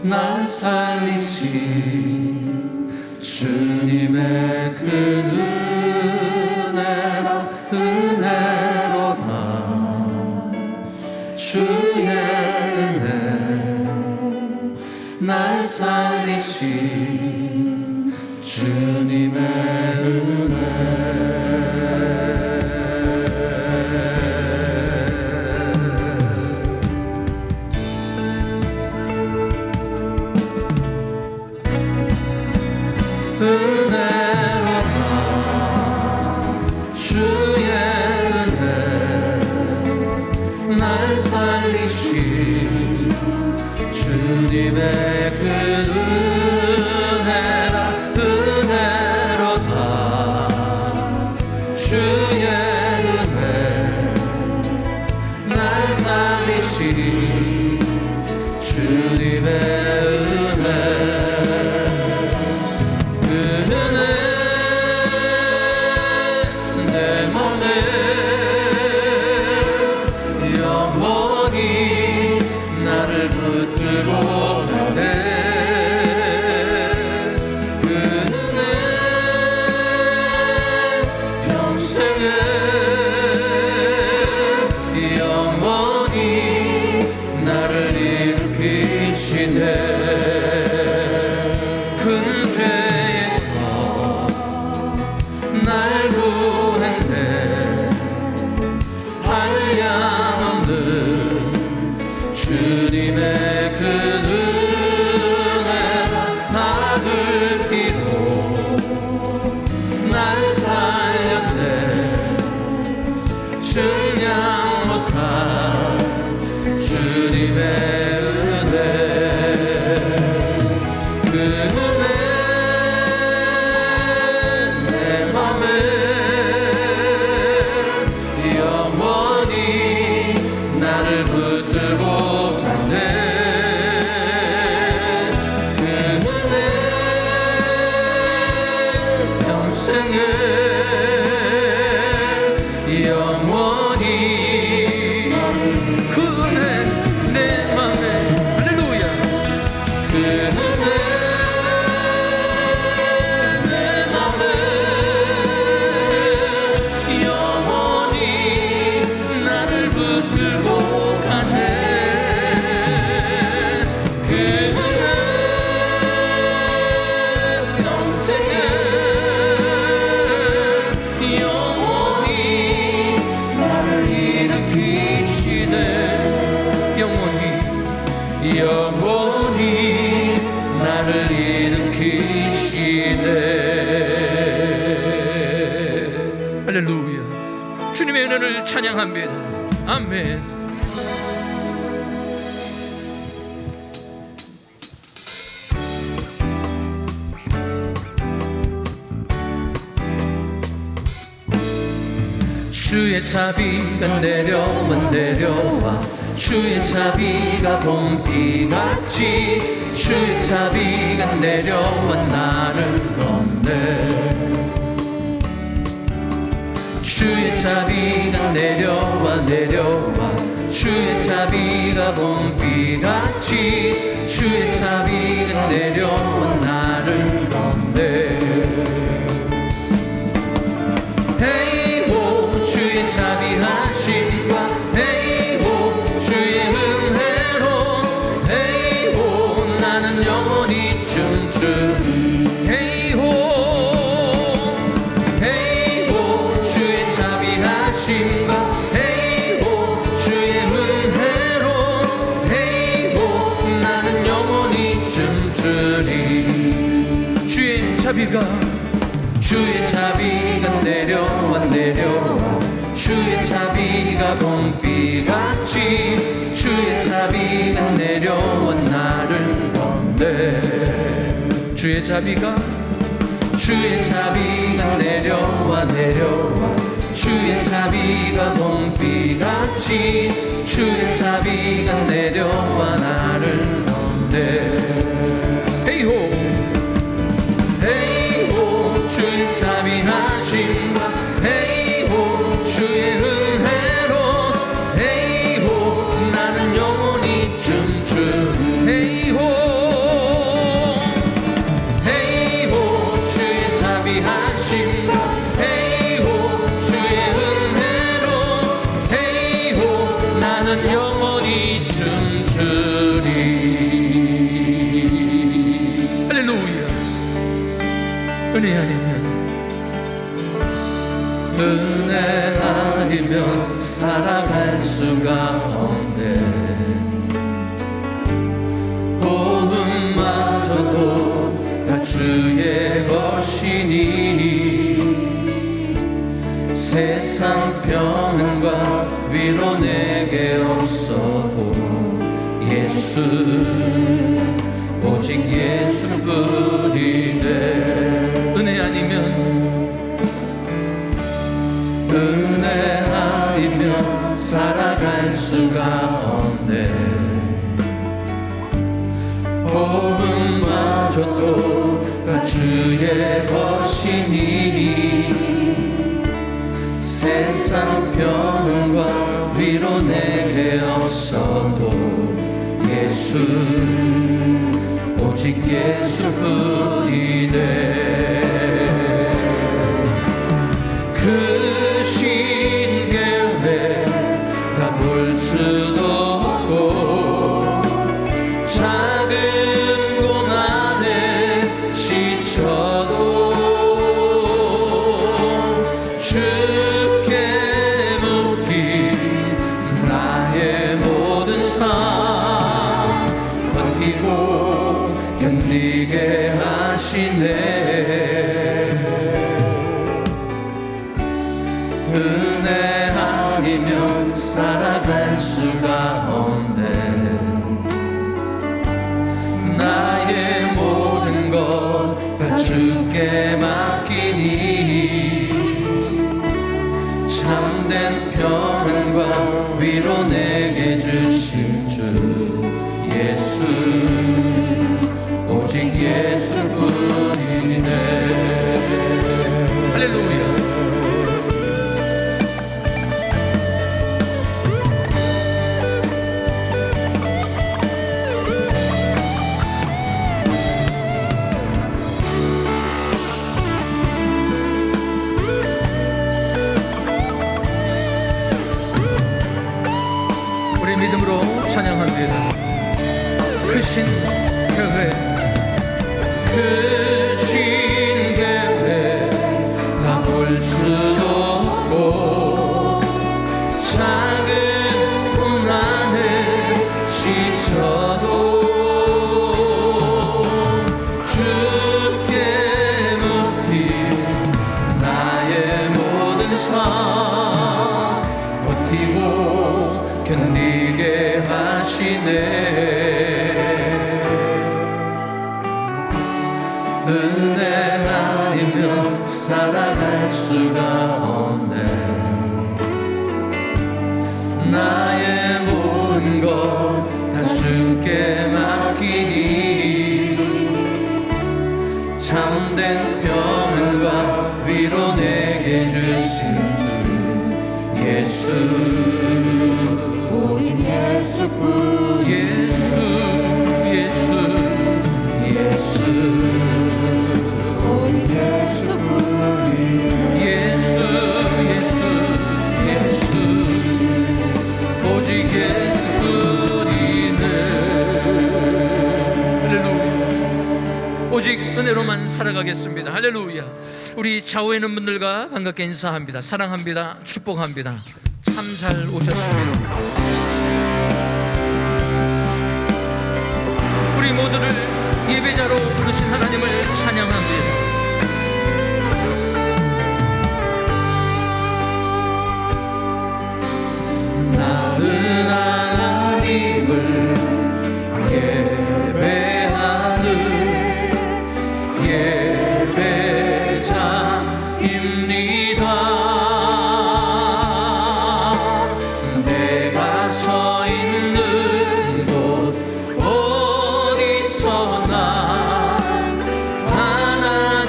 날 살리신 주님의 그 은혜라 은혜로다. 주의 은혜 날 살리신 주님의 은혜. 은혜로다. 주의 은혜 날 살리신 주님의 그 은혜라 은혜로다. 주의 은혜 날 살리신 주님의 은혜. 영원히 나를 일으키시네. 할렐루야. 주님의 은혜를 찬양합니다. 아멘. 주의 자비가 내려와 내려와 주의 자비가 봄비같이 주의 자비가 내려와 나를 넘네. 주의 자비가 내려와 내려와 주의 자비가 봄비같이 주의 자비가 내려와 나를 넘네. 헤이호 주의 자비하심과 헤이호 주의 은혜로 헤이호 나는 영원히 춤추리. 헤이호 헤이호 주의 자비하심과 헤이호 주의 은혜로 헤이호 나는 영원히 춤추리. 주의 자비가 내려와 내려와 주의 자비가 봄비같이 주의 자비가 내려와 나를 건네. 주의 자비가 내려와 내려와 주의 자비가 봄비같이 주의 자비가 내려와 나를 건네. 헤이호 헤이호 주의 자비하심과 헤이호 주의 은혜로 헤이호 나는 영원히 춤추리. 헤이호 은혜 아니면 살아갈 수가 없네. 복음마저도 다 주의 것이니 세상 평안과 위로 내게 없어도 예수 오직 예수뿐이네. 은혜 아니면 살아갈 수가 없네. 복음마저도 다 주의 것이니 세상 평안과 위로 내게 없어도 예수 오직 예수뿐이네. 그 신계획 다 볼 수도 없고 작은 고난에 지쳐도 주께 묻기 나의 모든 삶 버티고 견디게 하시네. 은혜 아니면 살아갈 수가 없네. 나의 모든 것 다 주께 맡기니 참된 평안과 위로 내게 주실 주 예수 오직 예수뿐이네. 할렐루야. 믿음으로 찬양합니다. 크신 계획 다 볼 수도 없고 작은 고난에 지쳐도 주께 묻기 나의 모든 삶 버티고 견디게 하시네. 은혜 아니면 살아갈 수가 없네. 나의 모든 것 다 주께 맡기니 참된 평안과 위로 내게 주신 주 예수 오직 예수뿐. 예수 오직 예수뿐. 예수 오직 예수뿐이네. 할렐루야. 오직 은혜로만 살아가겠습니다. 할렐루야. 우리 좌우에 있는 분들과 반갑게 인사합니다. 사랑합니다. 축복합니다. 참 잘 오셨습니다. 우리 모두를 예배자로 부르신 하나님을 찬양합니다. 나는 하나님을 예배하는 예배자입니다. 하나님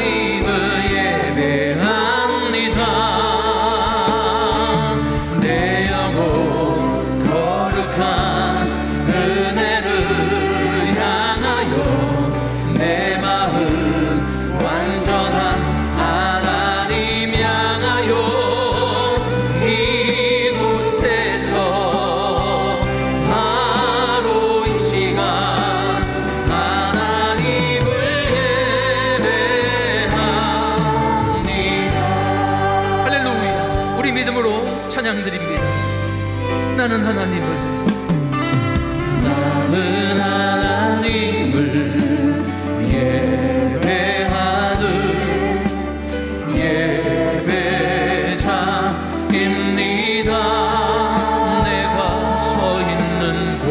나는 하나님을 예배하는 예배자입니다. 내가 서 있는 곳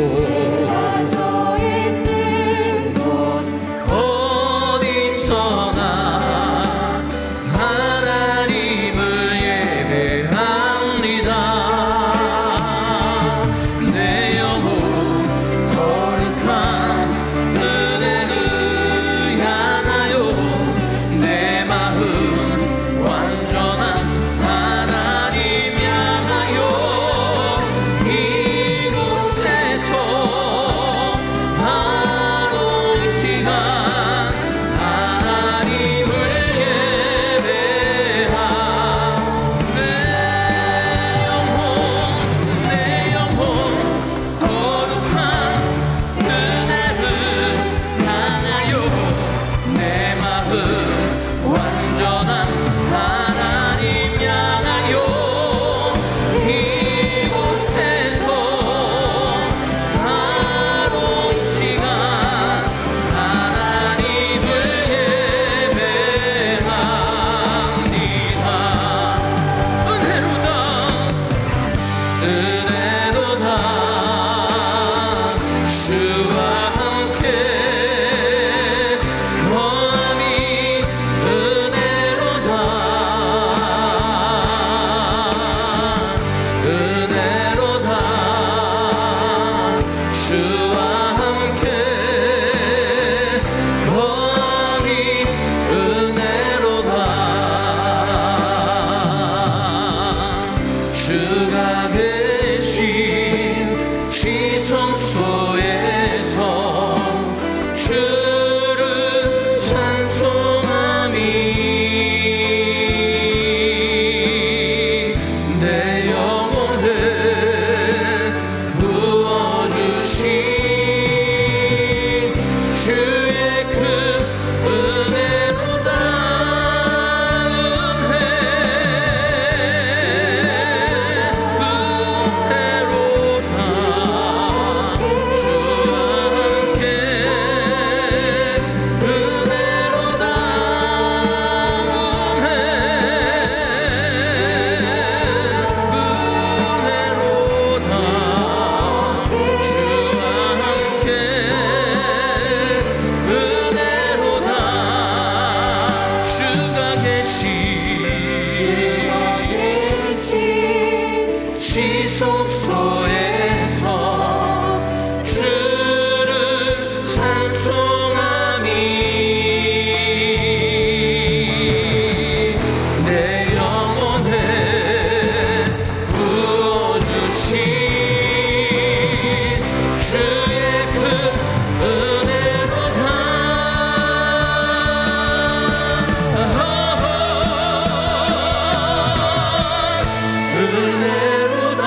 어디서나 하나님을 예배합니다. 내 영혼 거룩한 은혜를 향하여 내 마음 완전한 하나님 향하여 이곳에서 바로 이 시간 하나님을 예배하. 내 영혼 거룩한 은혜를 향하여 내 마음 완전한 하나님 향하여 이곳에서 바로 이 시간 하나님을 예배합니다. 은혜로다 은혜로다 주와 함께 거함이 은혜로다 은혜로다 주와 함께 거함이 은혜로다. 주가 계신 지성소에서 주를 찬송함이 내 영혼에 부어주신 주의 큰 은혜로다. 지성소에서 주를 찬송함이 내 영혼에 부어주신 주의 큰 은혜로다. 은혜로다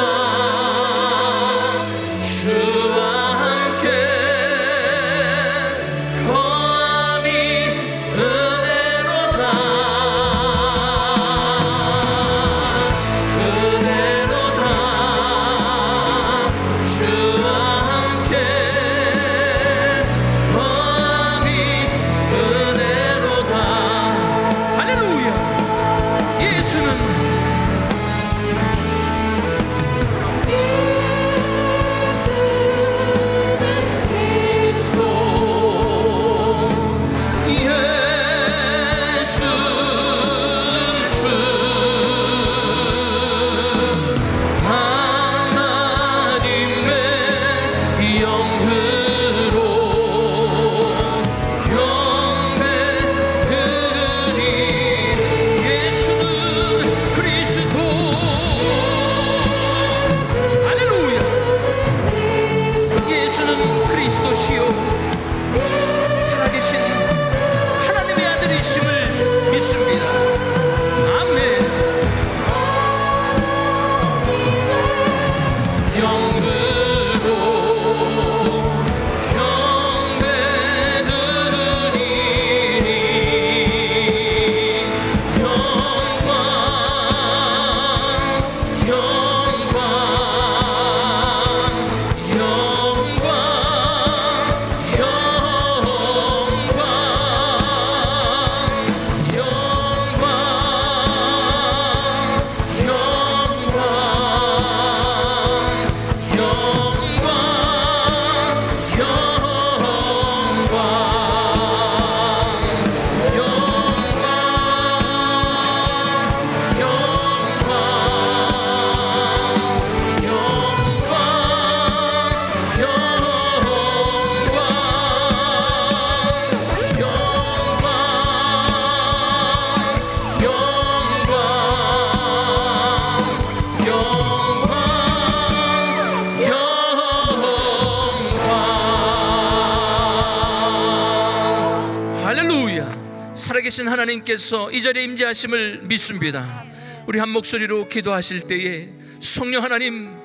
살아계신 하나님께서 이 자리에 임재하심을 믿습니다. 우리 한 목소리로 기도하실 때에 성령 하나님,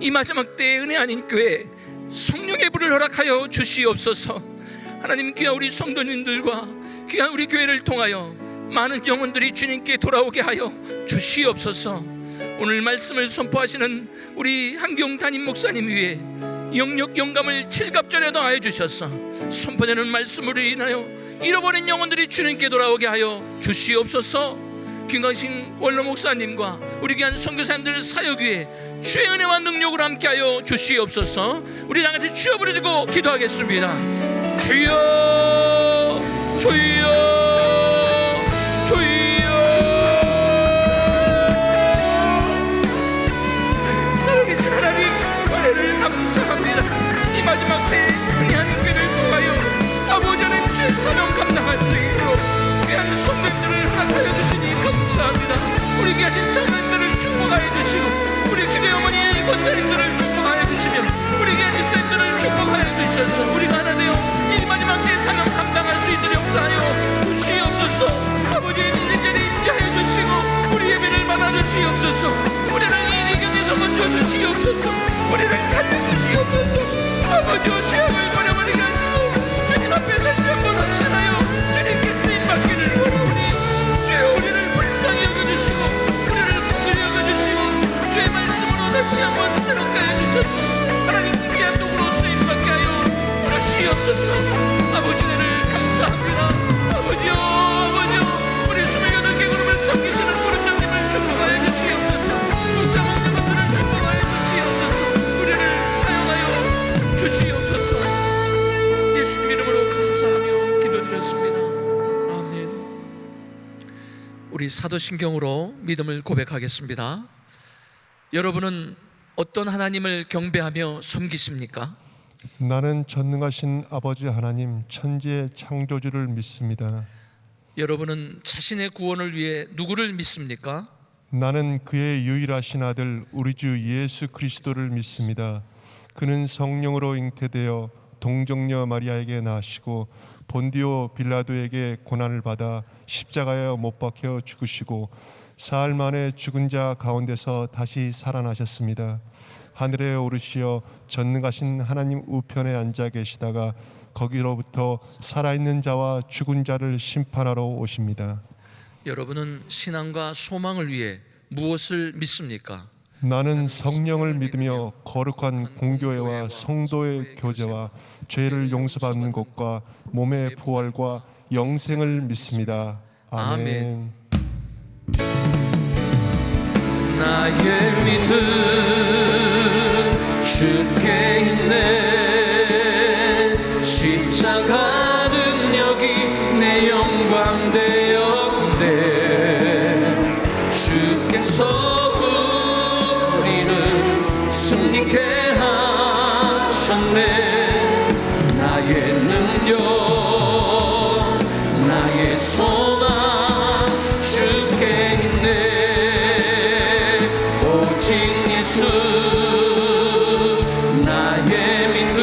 이 마지막 때의 은혜 아닌 교회 성령의 불을 허락하여 주시옵소서. 하나님, 귀한 우리 성도님들과 귀한 우리 교회를 통하여 많은 영혼들이 주님께 돌아오게 하여 주시옵소서. 오늘 말씀을 선포하시는 우리 한경 담임 목사님 위에 영력 영감을 칠갑전에 더하여 주셔서 선포되는 말씀으로 인하여 잃어버린 영혼들이 주님께 돌아오게 하여 주시옵소서. 김광신 원로 목사님과 우리 귀한 선교사님들 사역 위에 주의 은혜와 능력으로 함께하여 주시옵소서. 우리 다 같이 주여 부르고 기도하겠습니다. 주여, 주여, 주여. 살아계신 하나님, 은혜를 감사합니다. 이 마지막 때에 우리 하나님께를 통하여 아버지 하나님 제 사명 감당할 수 있도록 귀한 성도님들을 허락하여 주시니 감사합니다. 우리 귀하신 장로님들을 축복하여 주시고 우리 기도 어머니의 권사님들을 축복하여 주시며 우리 귀한 집사님들을 축복하여 주셔서 우리가 하나 되어 이 마지막 때의 사명 감당할 수 있도록 역사하여 주시옵소서. 아버지 이리저리 임재하여 주시고 우리 예배를 받아주시옵소서. 우리를 이 위경에서 건져주시옵소서. 우리를 살려주시옵소서. 아버지여, 죄악을 버려버리게 하시고 주님 앞에 다시 한번 헌신하여 주님께 쓰임받기를 원하오니 주여, 우리를 불쌍히 여겨주시고 우리를 긍휼히 여겨주시고 주의 말씀으로 다시 한번 새롭게 해주셔서 하나님 귀한 도구로 쓰임받게 하여 주시옵소서. 아버지, 은혜를 감사합니다. 아버지여, 아버지여, 우리 28개 그룹을 섬기시는 무릎장님을 축복하여 주시옵소서. 숫자 먹는 분들을 축복하여 주시옵소서. 우리를 사용하여 주시옵소서. 예수님 이름으로 감사하며 기도드렸습니다. 아멘. 우리 사도신경으로 믿음을 고백하겠습니다. 여러분은 어떤 하나님을 경배하며 섬기십니까? 나는 전능하신 아버지 하나님, 천지의 창조주를 믿습니다. 여러분은 자신의 구원을 위해 누구를 믿습니까? 나는 그의 유일하신 아들 우리 주 예수 그리스도를 믿습니다. 그는 성령으로 잉태되어 동정녀 마리아에게 나시고 본디오 빌라도에게 고난을 받아 십자가에 못 박혀 죽으시고 사흘 만에 죽은 자 가운데서 다시 살아나셨습니다. 하늘에 오르시어 전능하신 하나님 우편에 앉아 계시다가 거기로부터 살아있는 자와 죽은 자를 심판하러 오십니다. 여러분은 신앙과 소망을 위해 무엇을 믿습니까? 나는 성령을 믿으며 거룩한 공교회와 성도의 교제와 죄를 용서받는 것과 몸의 부활과 영생을 믿습니다. 아멘. 나의 믿음 주께 있네. 십자가 능력이 내 영광 되었네. 주께서 우리를 승리케 하셨네. 나의 능력, 나의 소망 주께 있네. 오직 예수 나의 믿음.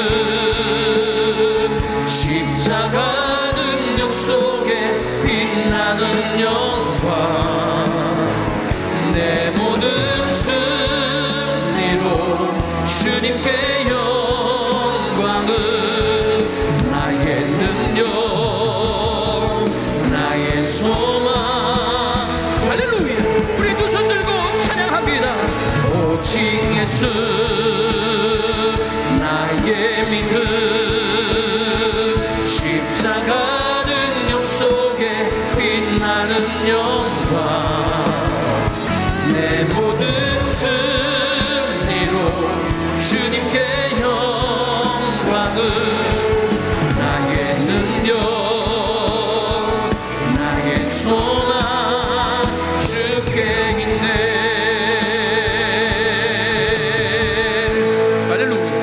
십자가 능력 속에 빛나는 영광. 내 모든 승리로 주님께 영광을. 나의 능력, 나의 소망. 할렐루야. 우리 두 손 들고 찬양합니다. 오직 예수 나의 믿음. 십자가 능력 속에 빛나는 영광. 내 모든 승리로 주님께 영광을. 나의 능력, 나의 소망 주께 있네. 할렐루야.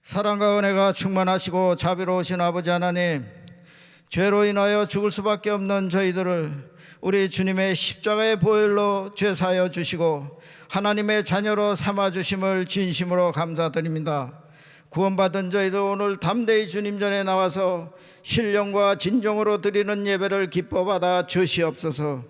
사랑과 은혜가 충만하시고 자비로우신 아버지 하나님, 죄로 인하여 죽을 수밖에 없는 저희들을 우리 주님의 십자가의 보혈로 죄 사하여 주시고 하나님의 자녀로 삼아 주심을 진심으로 감사드립니다. 구원받은 저희들 오늘 담대히 주님 전에 나와서 신령과 진정으로 드리는 예배를 기뻐 받아 주시옵소서.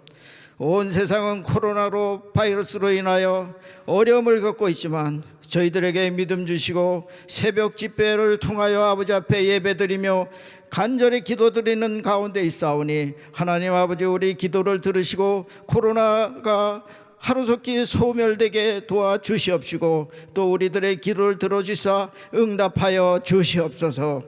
온 세상은 코로나로 바이러스로 인하여 어려움을 겪고 있지만 저희들에게 믿음 주시고 새벽 집회를 통하여 아버지 앞에 예배드리며 간절히 기도드리는 가운데 있사오니 하나님 아버지 우리 기도를 들으시고 코로나가 하루속히 소멸되게 도와주시옵시고 또 우리들의 기도를 들어주사 응답하여 주시옵소서.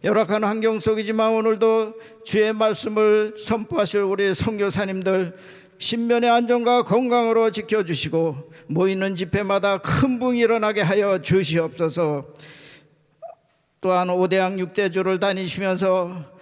열악한 환경 속이지만 오늘도 주의 말씀을 선포하실 우리 선교사님들 신변의 안전과 건강으로 지켜주시고 모이는 집회마다 큰 붕이 일어나게 하여 주시옵소서. 또한 5대양 6대주를 다니시면서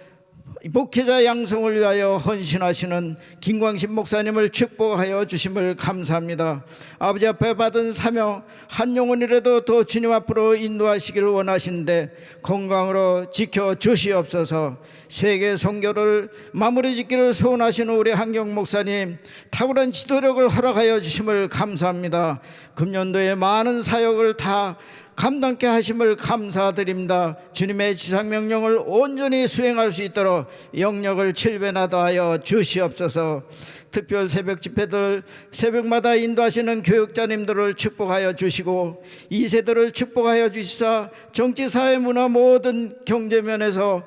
목회자 양성을 위하여 헌신하시는 김광신 목사님을 축복하여 주심을 감사합니다. 아버지 앞에 받은 사명 한 영혼이라도 더 주님 앞으로 인도하시기를 원하시는데 건강으로 지켜주시옵소서. 세계 선교를 마무리 짓기를 소원하시는 우리 한경 목사님 탁월한 지도력을 허락하여 주심을 감사합니다. 금년도에 많은 사역을 다 감당케 하심을 감사드립니다. 주님의 지상명령을 온전히 수행할 수 있도록 영역을 칠변하다 하여 주시옵소서. 특별 새벽 집회들 새벽마다 인도하시는 교육자님들을 축복하여 주시고 2세들을 축복하여 주시사 정치, 사회, 문화 모든 경제면에서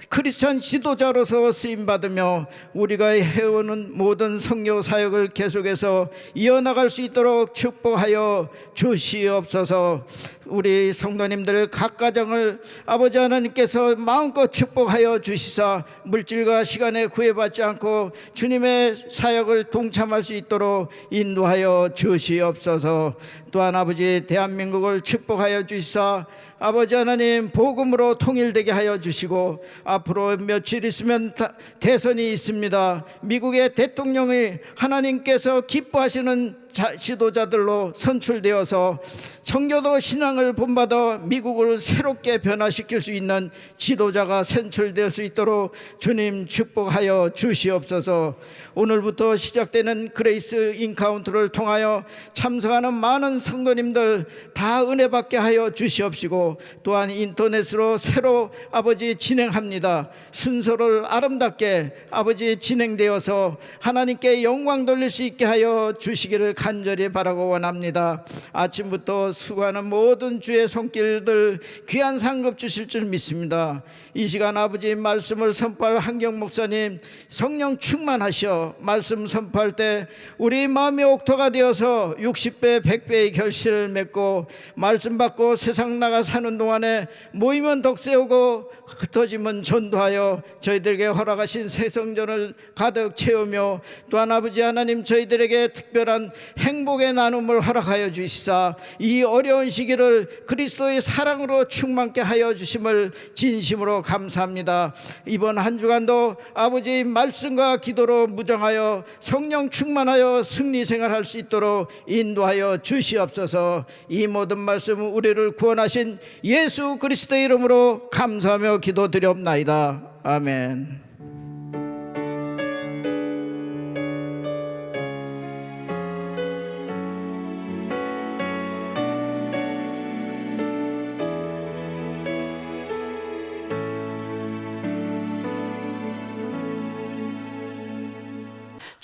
크리스찬 지도자로서 쓰임받으며 우리가 해오는 모든 선교 사역을 계속해서 이어나갈 수 있도록 축복하여 주시옵소서. 우리 성도님들 각 가정을 아버지 하나님께서 마음껏 축복하여 주시사 물질과 시간에 구애받지 않고 주님의 사역을 동참할 수 있도록 인도하여 주시옵소서. 또한 아버지 대한민국을 축복하여 주시사 아버지 하나님 복음으로 통일되게 하여 주시고 앞으로 며칠 있으면 대선이 있습니다. 미국의 대통령이 하나님께서 기뻐하시는 지도자들로 선출되어서 청교도 신앙을 본받아 미국을 새롭게 변화시킬 수 있는 지도자가 선출될 수 있도록 주님 축복하여 주시옵소서. 오늘부터 시작되는 그레이스 인카운트를 통하여 참석하는 많은 성도님들 다 은혜 받게 하여 주시옵시고 또한 인터넷으로 새로 아버지 진행합니다. 순서를 아름답게 아버지 진행되어서 하나님께 영광 돌릴 수 있게 하여 주시기를 간절히 바라고 원합니다. 아침부터 수고하는 모든 주의 손길들 귀한 상급 주실 줄 믿습니다. 이 시간 아버지 말씀을 선포할 한경 목사님 성령 충만하셔 말씀 선포할 때 우리 마음이 옥토가 되어서 60배 100배의 결실을 맺고 말씀 받고 세상 나가 사는 동안에 모이면 덕세우고 흩어지면 전도하여 저희들에게 허락하신 새성전을 가득 채우며 또한 아버지 하나님 저희들에게 특별한 행복의 나눔을 허락하여 주시사 이 어려운 시기를 그리스도의 사랑으로 충만케 하여 주심을 진심으로 감사합니다. 이번 한 주간도 아버지 말씀과 기도로 무장하여 성령 충만하여 승리 생활할 수 있도록 인도하여 주시옵소서. 이 모든 말씀 우리를 구원하신 예수 그리스도의 이름으로 감사하며 기도드리옵나이다. 아멘.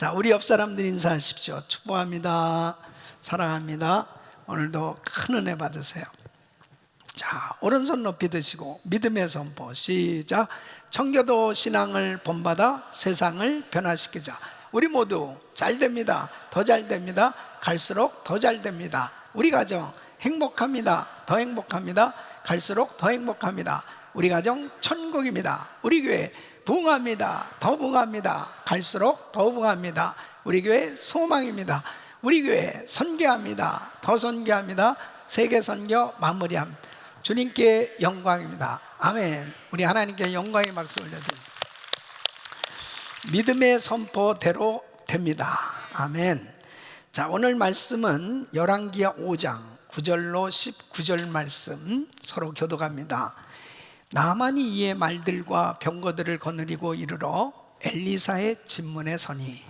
자, 우리 옆 사람들 인사하십시오. 축복합니다. 사랑합니다. 오늘도 큰 은혜 받으세요. 자, 오른손 높이 드시고 믿음의 선포 시작. 청교도 신앙을 본받아 세상을 변화시키자. 우리 모두 잘 됩니다. 더 잘 됩니다. 갈수록 더 잘 됩니다. 우리 가정 행복합니다. 더 행복합니다. 갈수록 더 행복합니다. 우리 가정 천국입니다. 우리 교회 부흥합니다. 더 부흥합니다. 갈수록 더 부흥합니다. 우리 교회 소망입니다. 우리 교회 선교합니다. 더 선교합니다. 세계 선교 마무리합니다. 주님께 영광입니다. 아멘. 우리 하나님께 영광의 박수 올려드립니다. 믿음의 선포대로 됩니다. 아멘. 자, 오늘 말씀은 열왕기하 5장 9절로 19절 말씀 서로 교독합니다. 나만이 이의 말들과 병거들을 거느리고 이르러 엘리사의 집문에 서니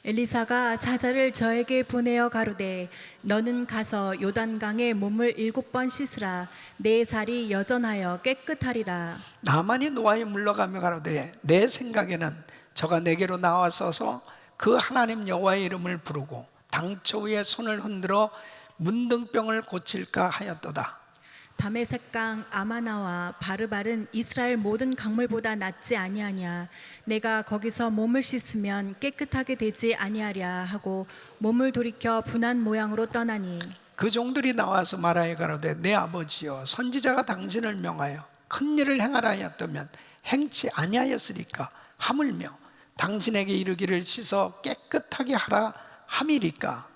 엘리사가 사자를 저에게 보내어 가로되 너는 가서 요단강에 몸을 7번 씻으라. 내 살이 여전하여 깨끗하리라. 나만이 노아에 물러가며 가로되 내 생각에는 저가 내게로 나와서서 그 하나님 여호와의 이름을 부르고 당초 위에 손을 흔들어 문둥병을 고칠까 하였도다. 다메섹강 아마나와 바르발은 이스라엘 모든 강물보다 낫지 아니하냐. 내가 거기서 몸을 씻으면 깨끗하게 되지 아니하랴 하고 몸을 돌이켜 분한 모양으로 떠나니 그 종들이 나와서 말하여 가로되 내 아버지여 선지자가 당신을 명하여 큰 일을 행하라 하였다면 행치 아니하였으리까 하물며 당신에게 이르기를 씻어 깨끗하게 하라 함이리까.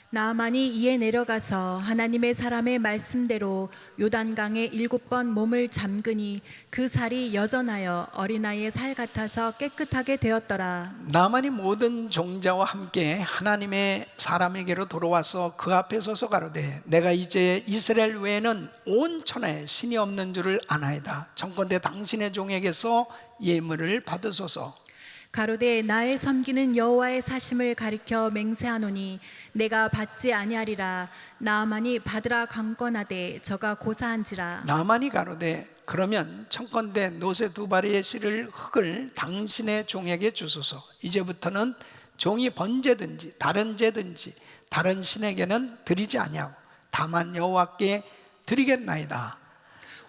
나아만이 이에 내려가서 하나님의 사람의 말씀대로 요단강에 7번 몸을 잠그니 그 살이 여전하여 어린아이의 살 같아서 깨끗하게 되었더라. 나만이 모든 종자와 함께 하나님의 사람에게로 돌아와서 그 앞에 서서 가로되 내가 이제 이스라엘 외에는 온 천하에 신이 없는 줄을 아나이다. 청컨대 당신의 종에게서 예물을 받으소서. 가로되 나의 섬기는 여호와의 사심을 가리켜 맹세하노니 내가 받지 아니하리라. 나아만이 받으라 강권하되 저가 고사한지라. 나만이 가로되 그러면 청컨대 노새 2마리의 실을 흙을 당신의 종에게 주소서. 이제부터는 종이 번제든지 다른 제든지 다른 신에게는 드리지 아니하고 다만 여호와께 드리겠나이다.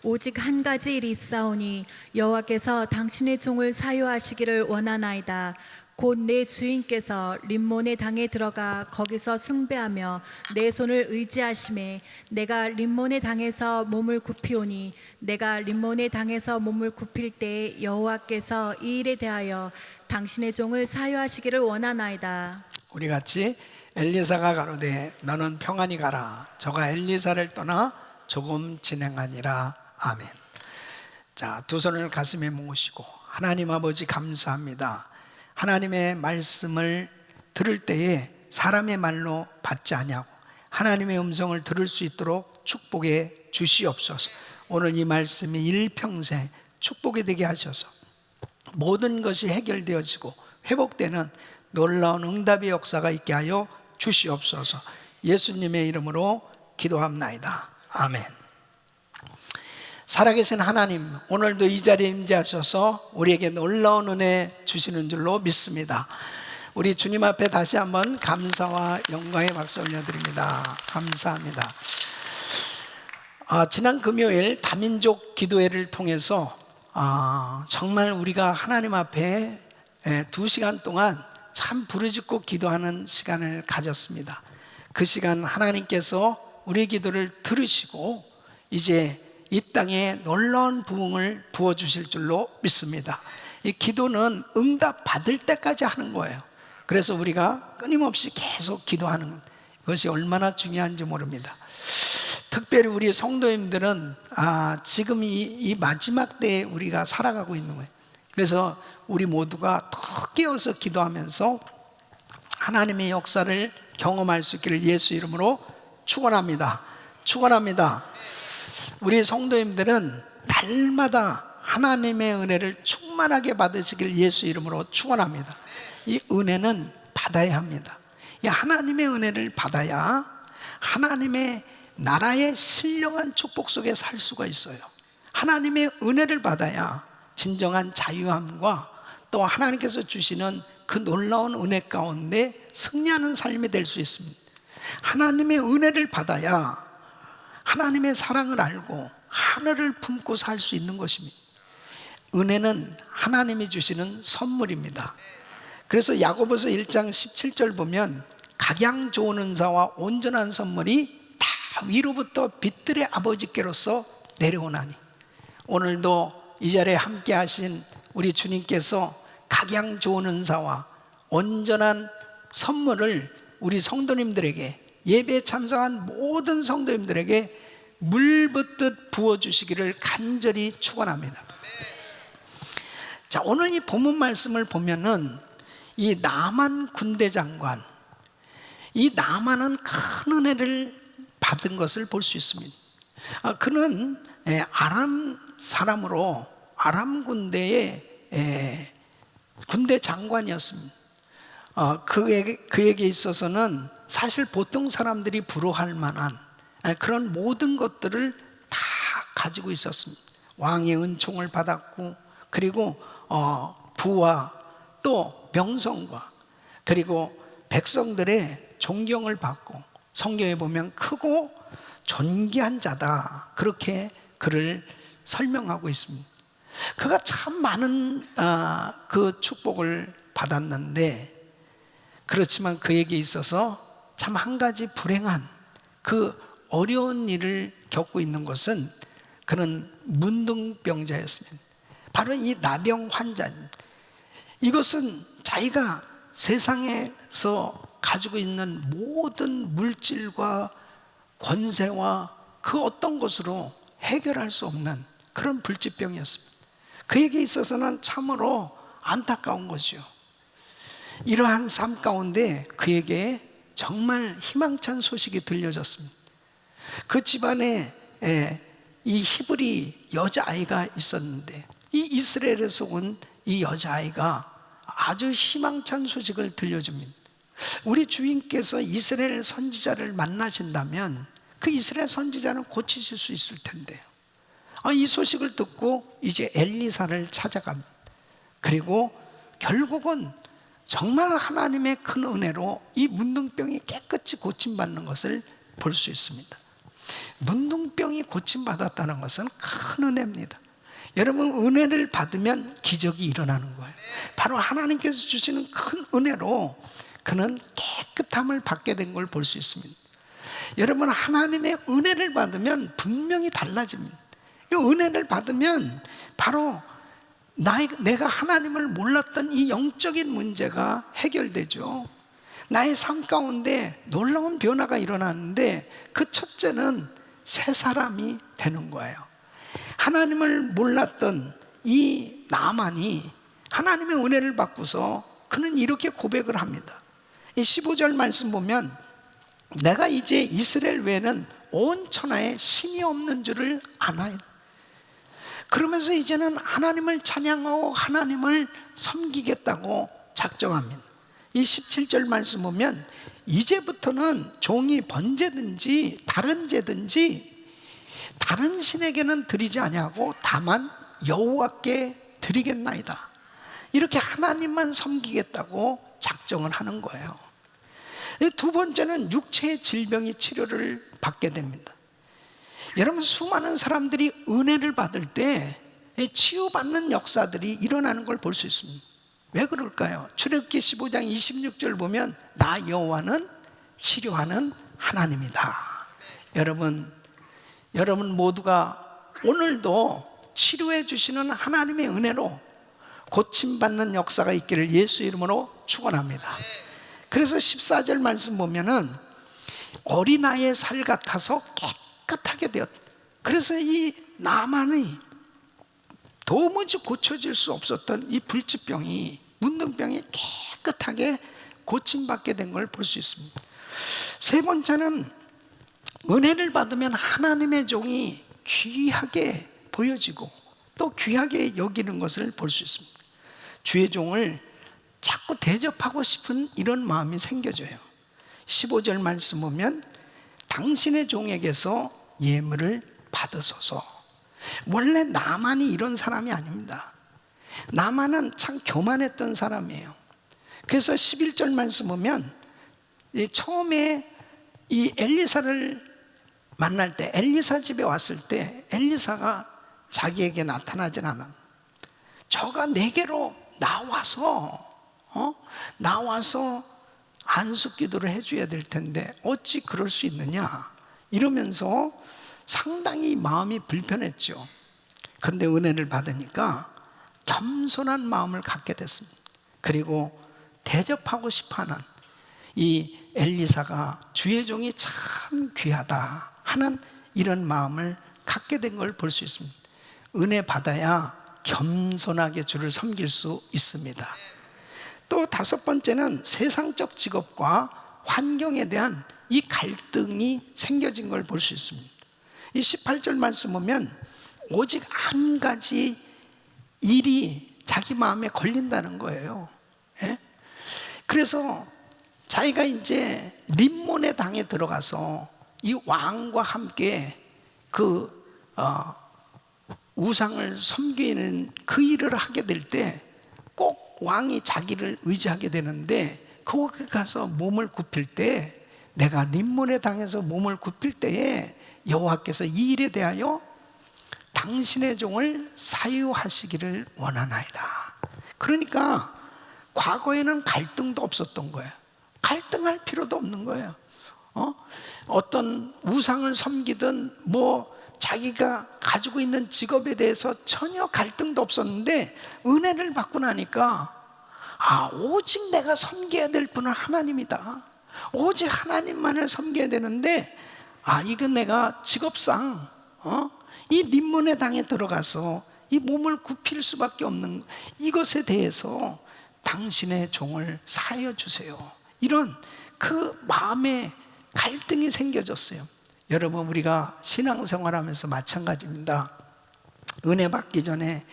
오직 한 가지 일이 있사오니 여호와께서 당신의 종을 사유하시기를 원하나이다. 곧 내 주인께서 림몬의 당에 들어가 거기서 숭배하며 내 손을 의지하심에 내가 림몬의 당에서 몸을 굽히오니 내가 림몬의 당에서 몸을 굽힐 때에 여호와께서 이 일에 대하여 당신의 종을 사유하시기를 원하나이다. 우리 같이 엘리사가 가로되 너는 평안히 가라. 저가 엘리사를 떠나 조금 진행하니라. 아멘. 자, 두 손을 가슴에 모으시고 하나님 아버지 감사합니다. 하나님의 말씀을 들을 때에 사람의 말로 받지 아니하고 하나님의 음성을 들을 수 있도록 축복해 주시옵소서. 오늘 이 말씀이 일평생 축복이 되게 하셔서 모든 것이 해결되어지고 회복되는 놀라운 응답의 역사가 있게 하여 주시옵소서. 예수님의 이름으로 기도합나이다. 아멘. 살아계신 하나님, 오늘도 이 자리에 임재하셔서 우리에게 놀라운 은혜 주시는 줄로 믿습니다. 우리 주님 앞에 다시 한번 감사와 영광의 박수 올려드립니다. 감사합니다. 지난 금요일 다민족 기도회를 통해서 정말 우리가 하나님 앞에 2시간 동안 참 부르짖고 기도하는 시간을 가졌습니다. 그 시간 하나님께서 우리 기도를 들으시고 이제 이 땅에 놀라운 부흥을 부어주실 줄로 믿습니다. 이 기도는 응답 받을 때까지 하는 거예요. 그래서 우리가 끊임없이 계속 기도하는 것이 얼마나 중요한지 모릅니다. 특별히 우리 성도님들은 지금 이 마지막 때에 우리가 살아가고 있는 거예요. 그래서 우리 모두가 더 깨어서 기도하면서 하나님의 역사를 경험할 수 있기를 예수 이름으로 축원합니다. 축원합니다. 우리 성도님들은 날마다 하나님의 은혜를 충만하게 받으시길 예수 이름으로 축원합니다. 이 은혜는 받아야 합니다. 이 하나님의 은혜를 받아야 하나님의 나라의 신령한 축복 속에 살 수가 있어요. 하나님의 은혜를 받아야 진정한 자유함과 또 하나님께서 주시는 그 놀라운 은혜 가운데 승리하는 삶이 될 수 있습니다. 하나님의 은혜를 받아야 하나님의 사랑을 알고 하늘을 품고 살 수 있는 것입니다. 은혜는 하나님이 주시는 선물입니다. 그래서 야고보서 1장 17절 보면 각양 좋은 은사와 온전한 선물이 다 위로부터 빛들의 아버지께로서 내려오나니, 오늘도 이 자리에 함께 하신 우리 주님께서 각양 좋은 은사와 온전한 선물을 우리 성도님들에게, 예배에 참석한 모든 성도님들에게 물붓듯 부어주시기를 간절히 축원합니다. 자, 오늘 이 본문 말씀을 보면은 이 나만 군대 장관, 이 나만은 큰 은혜를 받은 것을 볼 수 있습니다. 그는 아람 사람으로 아람 군대의 군대 장관이었습니다. 그에게 있어서는 사실 보통 사람들이 부러워할 만한 그런 모든 것들을 다 가지고 있었습니다. 왕의 은총을 받았고, 그리고 부와 또 명성과, 그리고 백성들의 존경을 받고, 성경에 보면 크고 존귀한 자다, 그렇게 그를 설명하고 있습니다. 그가 참 많은 그 축복을 받았는데, 그렇지만 그에게 있어서 참 한 가지 불행한 그 어려운 일을 겪고 있는 것은 그는 문둥병자였습니다. 바로 이 나병 환자입니다. 이것은 자기가 세상에서 가지고 있는 모든 물질과 권세와 그 어떤 것으로 해결할 수 없는 그런 불치병이었습니다. 그에게 있어서는 참으로 안타까운 것이요, 이러한 삶 가운데 그에게 정말 희망찬 소식이 들려졌습니다. 그 집안에 이 히브리 여자아이가 있었는데, 이 이스라엘에서 온 이 여자아이가 아주 희망찬 소식을 들려줍니다. 우리 주인께서 이스라엘 선지자를 만나신다면 그 이스라엘 선지자는 고치실 수 있을 텐데요. 이 소식을 듣고 이제 엘리사를 찾아갑니다. 그리고 결국은 정말 하나님의 큰 은혜로 이 문둥병이 깨끗이 고침받는 것을 볼 수 있습니다. 문둥병이 고침받았다는 것은 큰 은혜입니다. 여러분, 은혜를 받으면 기적이 일어나는 거예요. 바로 하나님께서 주시는 큰 은혜로 그는 깨끗함을 받게 된 걸 볼 수 있습니다. 여러분, 하나님의 은혜를 받으면 분명히 달라집니다. 이 은혜를 받으면 바로 내가 하나님을 몰랐던 이 영적인 문제가 해결되죠. 나의 삶 가운데 놀라운 변화가 일어났는데, 그 첫째는 새 사람이 되는 거예요. 하나님을 몰랐던 이 나만이 하나님의 은혜를 받고서 그는 이렇게 고백을 합니다. 이 15절 말씀 보면, 내가 이제 이스라엘 외에는 온 천하에 신이 없는 줄을 아나이다. 그러면서 이제는 하나님을 찬양하고 하나님을 섬기겠다고 작정합니다. 이 17절 말씀 보면, 이제부터는 종이 번제든지 다른 제든지 다른 신에게는 드리지 아니하고 다만 여호와께 드리겠나이다. 이렇게 하나님만 섬기겠다고 작정을 하는 거예요. 두 번째는 육체의 질병이 치료를 받게 됩니다. 여러분, 수많은 사람들이 은혜를 받을 때 치유받는 역사들이 일어나는 걸 볼 수 있습니다. 왜 그럴까요? 출애굽기 15장 26절 보면, 나 여호와는 치료하는 하나님이다. 여러분 모두가 오늘도 치료해 주시는 하나님의 은혜로 고침받는 역사가 있기를 예수 이름으로 축원합니다. 그래서 14절 말씀 보면은, 어린아이의 살 같아서 깨끗하게 되었다. 그래서 이 나만이 도무지 고쳐질 수 없었던 이 불치병이, 문둥병이 깨끗하게 고침받게 된 걸 볼 수 있습니다. 세 번째는, 은혜를 받으면 하나님의 종이 귀하게 보여지고 또 귀하게 여기는 것을 볼 수 있습니다. 주의 종을 자꾸 대접하고 싶은 이런 마음이 생겨져요. 15절 말씀 보면, 당신의 종에게서 예물을 받으소서. 원래 나만이 이런 사람이 아닙니다. 나만은 참 교만했던 사람이에요. 그래서 11절 말씀 보면, 처음에 이 엘리사를 만날 때, 엘리사 집에 왔을 때 엘리사가 자기에게 나타나진 않아. 저가 내게로 나와서 안수 기도를 해줘야 될 텐데 어찌 그럴 수 있느냐, 이러면서 상당히 마음이 불편했죠. 그런데 은혜를 받으니까 겸손한 마음을 갖게 됐습니다. 그리고 대접하고 싶어하는 이 엘리사가 주의 종이 참 귀하다 하는 이런 마음을 갖게 된 걸 볼 수 있습니다. 은혜 받아야 겸손하게 주를 섬길 수 있습니다. 또 다섯 번째는, 세상적 직업과 환경에 대한 이 갈등이 생겨진 걸 볼 수 있습니다. 이 18절 말씀 보면, 오직 한 가지 일이 자기 마음에 걸린다는 거예요. 그래서 자기가 이제 림몬의 당에 들어가서 이 왕과 함께 그 우상을 섬기는 그 일을 하게 될 때 꼭 왕이 자기를 의지하게 되는데, 거기 가서 몸을 굽힐 때, 내가 림몬의 당에서 몸을 굽힐 때에 여호와께서 이 일에 대하여 당신의 종을 사유하시기를 원하나이다. 그러니까 과거에는 갈등도 없었던 거예요. 갈등할 필요도 없는 거예요. 어떤 우상을 섬기든 뭐 자기가 가지고 있는 직업에 대해서 전혀 갈등도 없었는데, 은혜를 받고 나니까 오직 내가 섬겨야 될 분은 하나님이다. 오직 하나님만을 섬겨야 되는데, 이건 내가 직업상 이 림몬의 당에 들어가서 이 몸을 굽힐 수밖에 없는 이것에 대해서 당신의 종을 사하여 주세요. 이런 그 마음의 갈등이 생겨졌어요. 여러분, 우리가 신앙생활하면서 마찬가지입니다. 은혜 받기 전에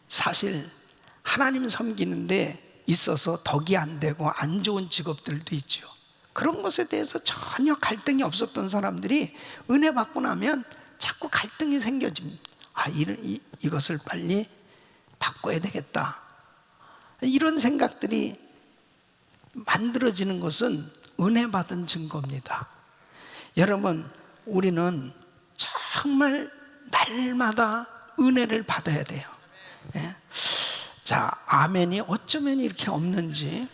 사실 하나님 섬기는데 있어서 덕이 안 되고 안 좋은 직업들도 있죠. 그런 것에 대해서 전혀 갈등이 없었던 사람들이 은혜 받고 나면 자꾸 갈등이 생겨집니다. 이것을 빨리 바꿔야 되겠다. 이런 생각들이 만들어지는 것은 은혜 받은 증거입니다. 여러분, 우리는 정말 날마다 은혜를 받아야 돼요. 자, 아멘이 어쩌면 이렇게 없는지.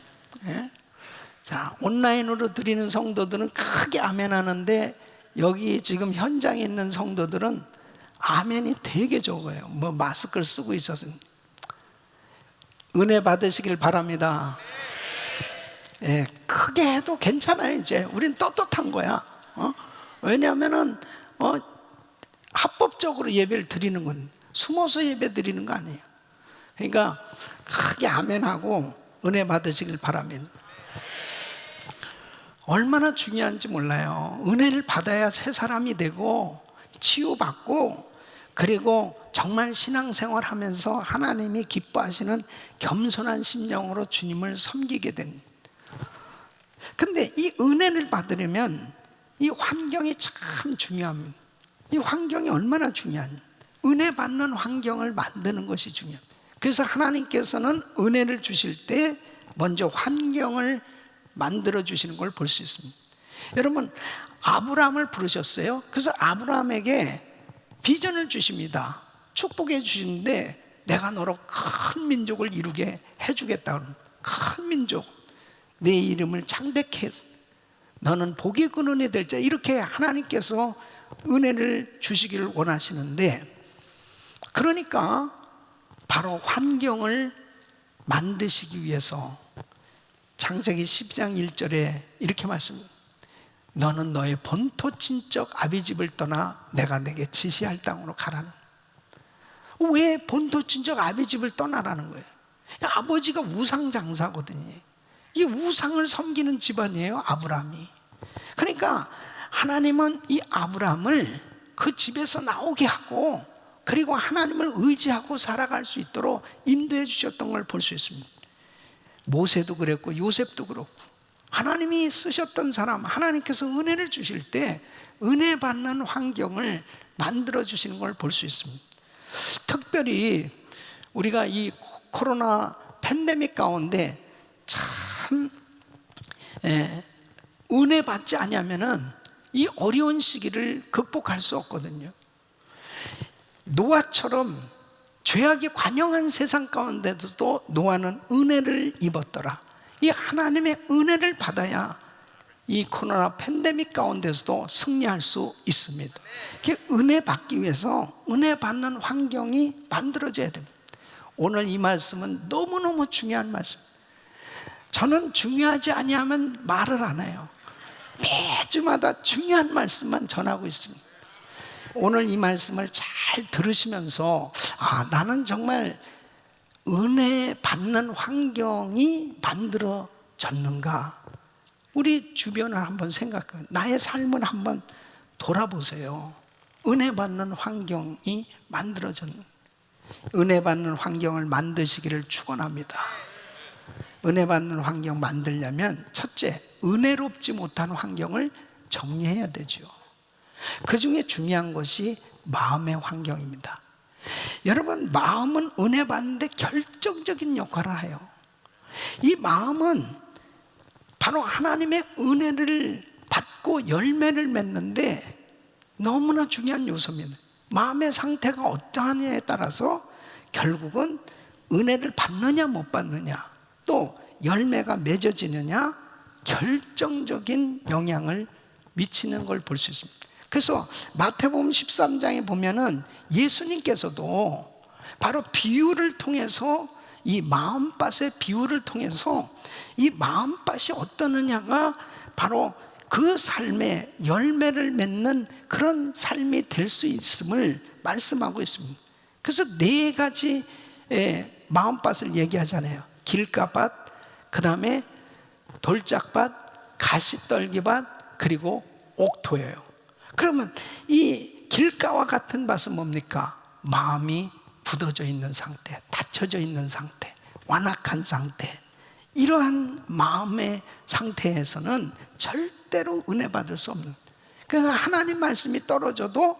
자, 온라인으로 드리는 성도들은 크게 아멘 하는데, 여기 지금 현장에 있는 성도들은 아멘이 되게 적어요. 뭐 마스크를 쓰고 있어서. 은혜 받으시길 바랍니다. 크게 해도 괜찮아요. 이제 우린 떳떳한 거야. 왜냐하면은 합법적으로 예배를 드리는 건, 숨어서 예배 드리는 거 아니에요. 그러니까 크게 아멘하고 은혜 받으시길 바랍니다. 얼마나 중요한지 몰라요. 은혜를 받아야 새 사람이 되고 치유받고, 그리고 정말 신앙생활 하면서 하나님이 기뻐하시는 겸손한 심령으로 주님을 섬기게 된. 근데 이 은혜를 받으려면 이 환경이 참 중요합니다. 이 환경이 얼마나 중요하냐. 은혜 받는 환경을 만드는 것이 중요합니다. 그래서 하나님께서는 은혜를 주실 때 먼저 환경을 만들어 주시는 걸 볼 수 있습니다. 여러분, 아브라함을 부르셨어요. 그래서 아브라함에게 비전을 주십니다. 축복해 주시는데, 내가 너로 큰 민족을 이루게 해주겠다. 큰 민족, 내 이름을 창대케 해서 너는 복이 근원이 될 자, 이렇게 하나님께서 은혜를 주시기를 원하시는데, 그러니까 바로 환경을 만드시기 위해서 창세기 10장 1절에 이렇게 말씀합니다. 너는 너의 본토 친척 아비집을 떠나 내가 내게 지시할 땅으로 가라는. 왜 본토 친척 아비집을 떠나라는 거예요? 아버지가 우상 장사거든요. 이 우상을 섬기는 집안이에요, 아브라함이. 그러니까 하나님은 이 아브라함을 그 집에서 나오게 하고, 그리고 하나님을 의지하고 살아갈 수 있도록 인도해 주셨던 걸 볼 수 있습니다. 모세도 그랬고 요셉도 그렇고, 하나님이 쓰셨던 사람, 하나님께서 은혜를 주실 때 은혜 받는 환경을 만들어 주시는 걸 볼 수 있습니다. 특별히 우리가 이 코로나 팬데믹 가운데 참 은혜 받지 않으면은 이 어려운 시기를 극복할 수 없거든요. 노아처럼 죄악이 관영한 세상 가운데도 노아는 은혜를 입었더라. 이 하나님의 은혜를 받아야 이 코로나 팬데믹 가운데서도 승리할 수 있습니다. 은혜 받기 위해서 은혜 받는 환경이 만들어져야 됩니다. 오늘 이 말씀은 너무너무 중요한 말씀. 저는 중요하지 아니하면 말을 안 해요. 매주마다 중요한 말씀만 전하고 있습니다. 오늘 이 말씀을 잘 들으시면서 나는 정말 은혜 받는 환경이 만들어졌는가? 우리 주변을 한번 생각해요. 나의 삶을 한번 돌아보세요. 은혜 받는 환경이 만들어졌는가? 은혜 받는 환경을 만드시기를 축원합니다. 은혜 받는 환경 만들려면 첫째, 은혜롭지 못한 환경을 정리해야 되죠. 그 중에 중요한 것이 마음의 환경입니다. 여러분, 마음은 은혜 받는데 결정적인 역할을 해요. 이 마음은 바로 하나님의 은혜를 받고 열매를 맺는데 너무나 중요한 요소입니다. 마음의 상태가 어떠하냐에 따라서 결국은 은혜를 받느냐 못 받느냐, 또 열매가 맺어지느냐 결정적인 영향을 미치는 걸 볼 수 있습니다. 그래서 마태복음 13장에 보면은 예수님께서도 바로 비유를 통해서, 이 마음밭의 비유를 통해서 이 마음밭이 어떠느냐가 바로 그 삶의 열매를 맺는 그런 삶이 될 수 있음을 말씀하고 있습니다. 그래서 네 가지 마음밭을 얘기하잖아요. 길가밭, 그 다음에 돌짝밭, 가시떨기밭, 그리고 옥토예요. 그러면 이 길가와 같은 밭은 뭡니까? 마음이 굳어져 있는 상태, 닫혀져 있는 상태, 완악한 상태. 이러한 마음의 상태에서는 절대로 은혜 받을 수 없는, 그러니까 하나님 말씀이 떨어져도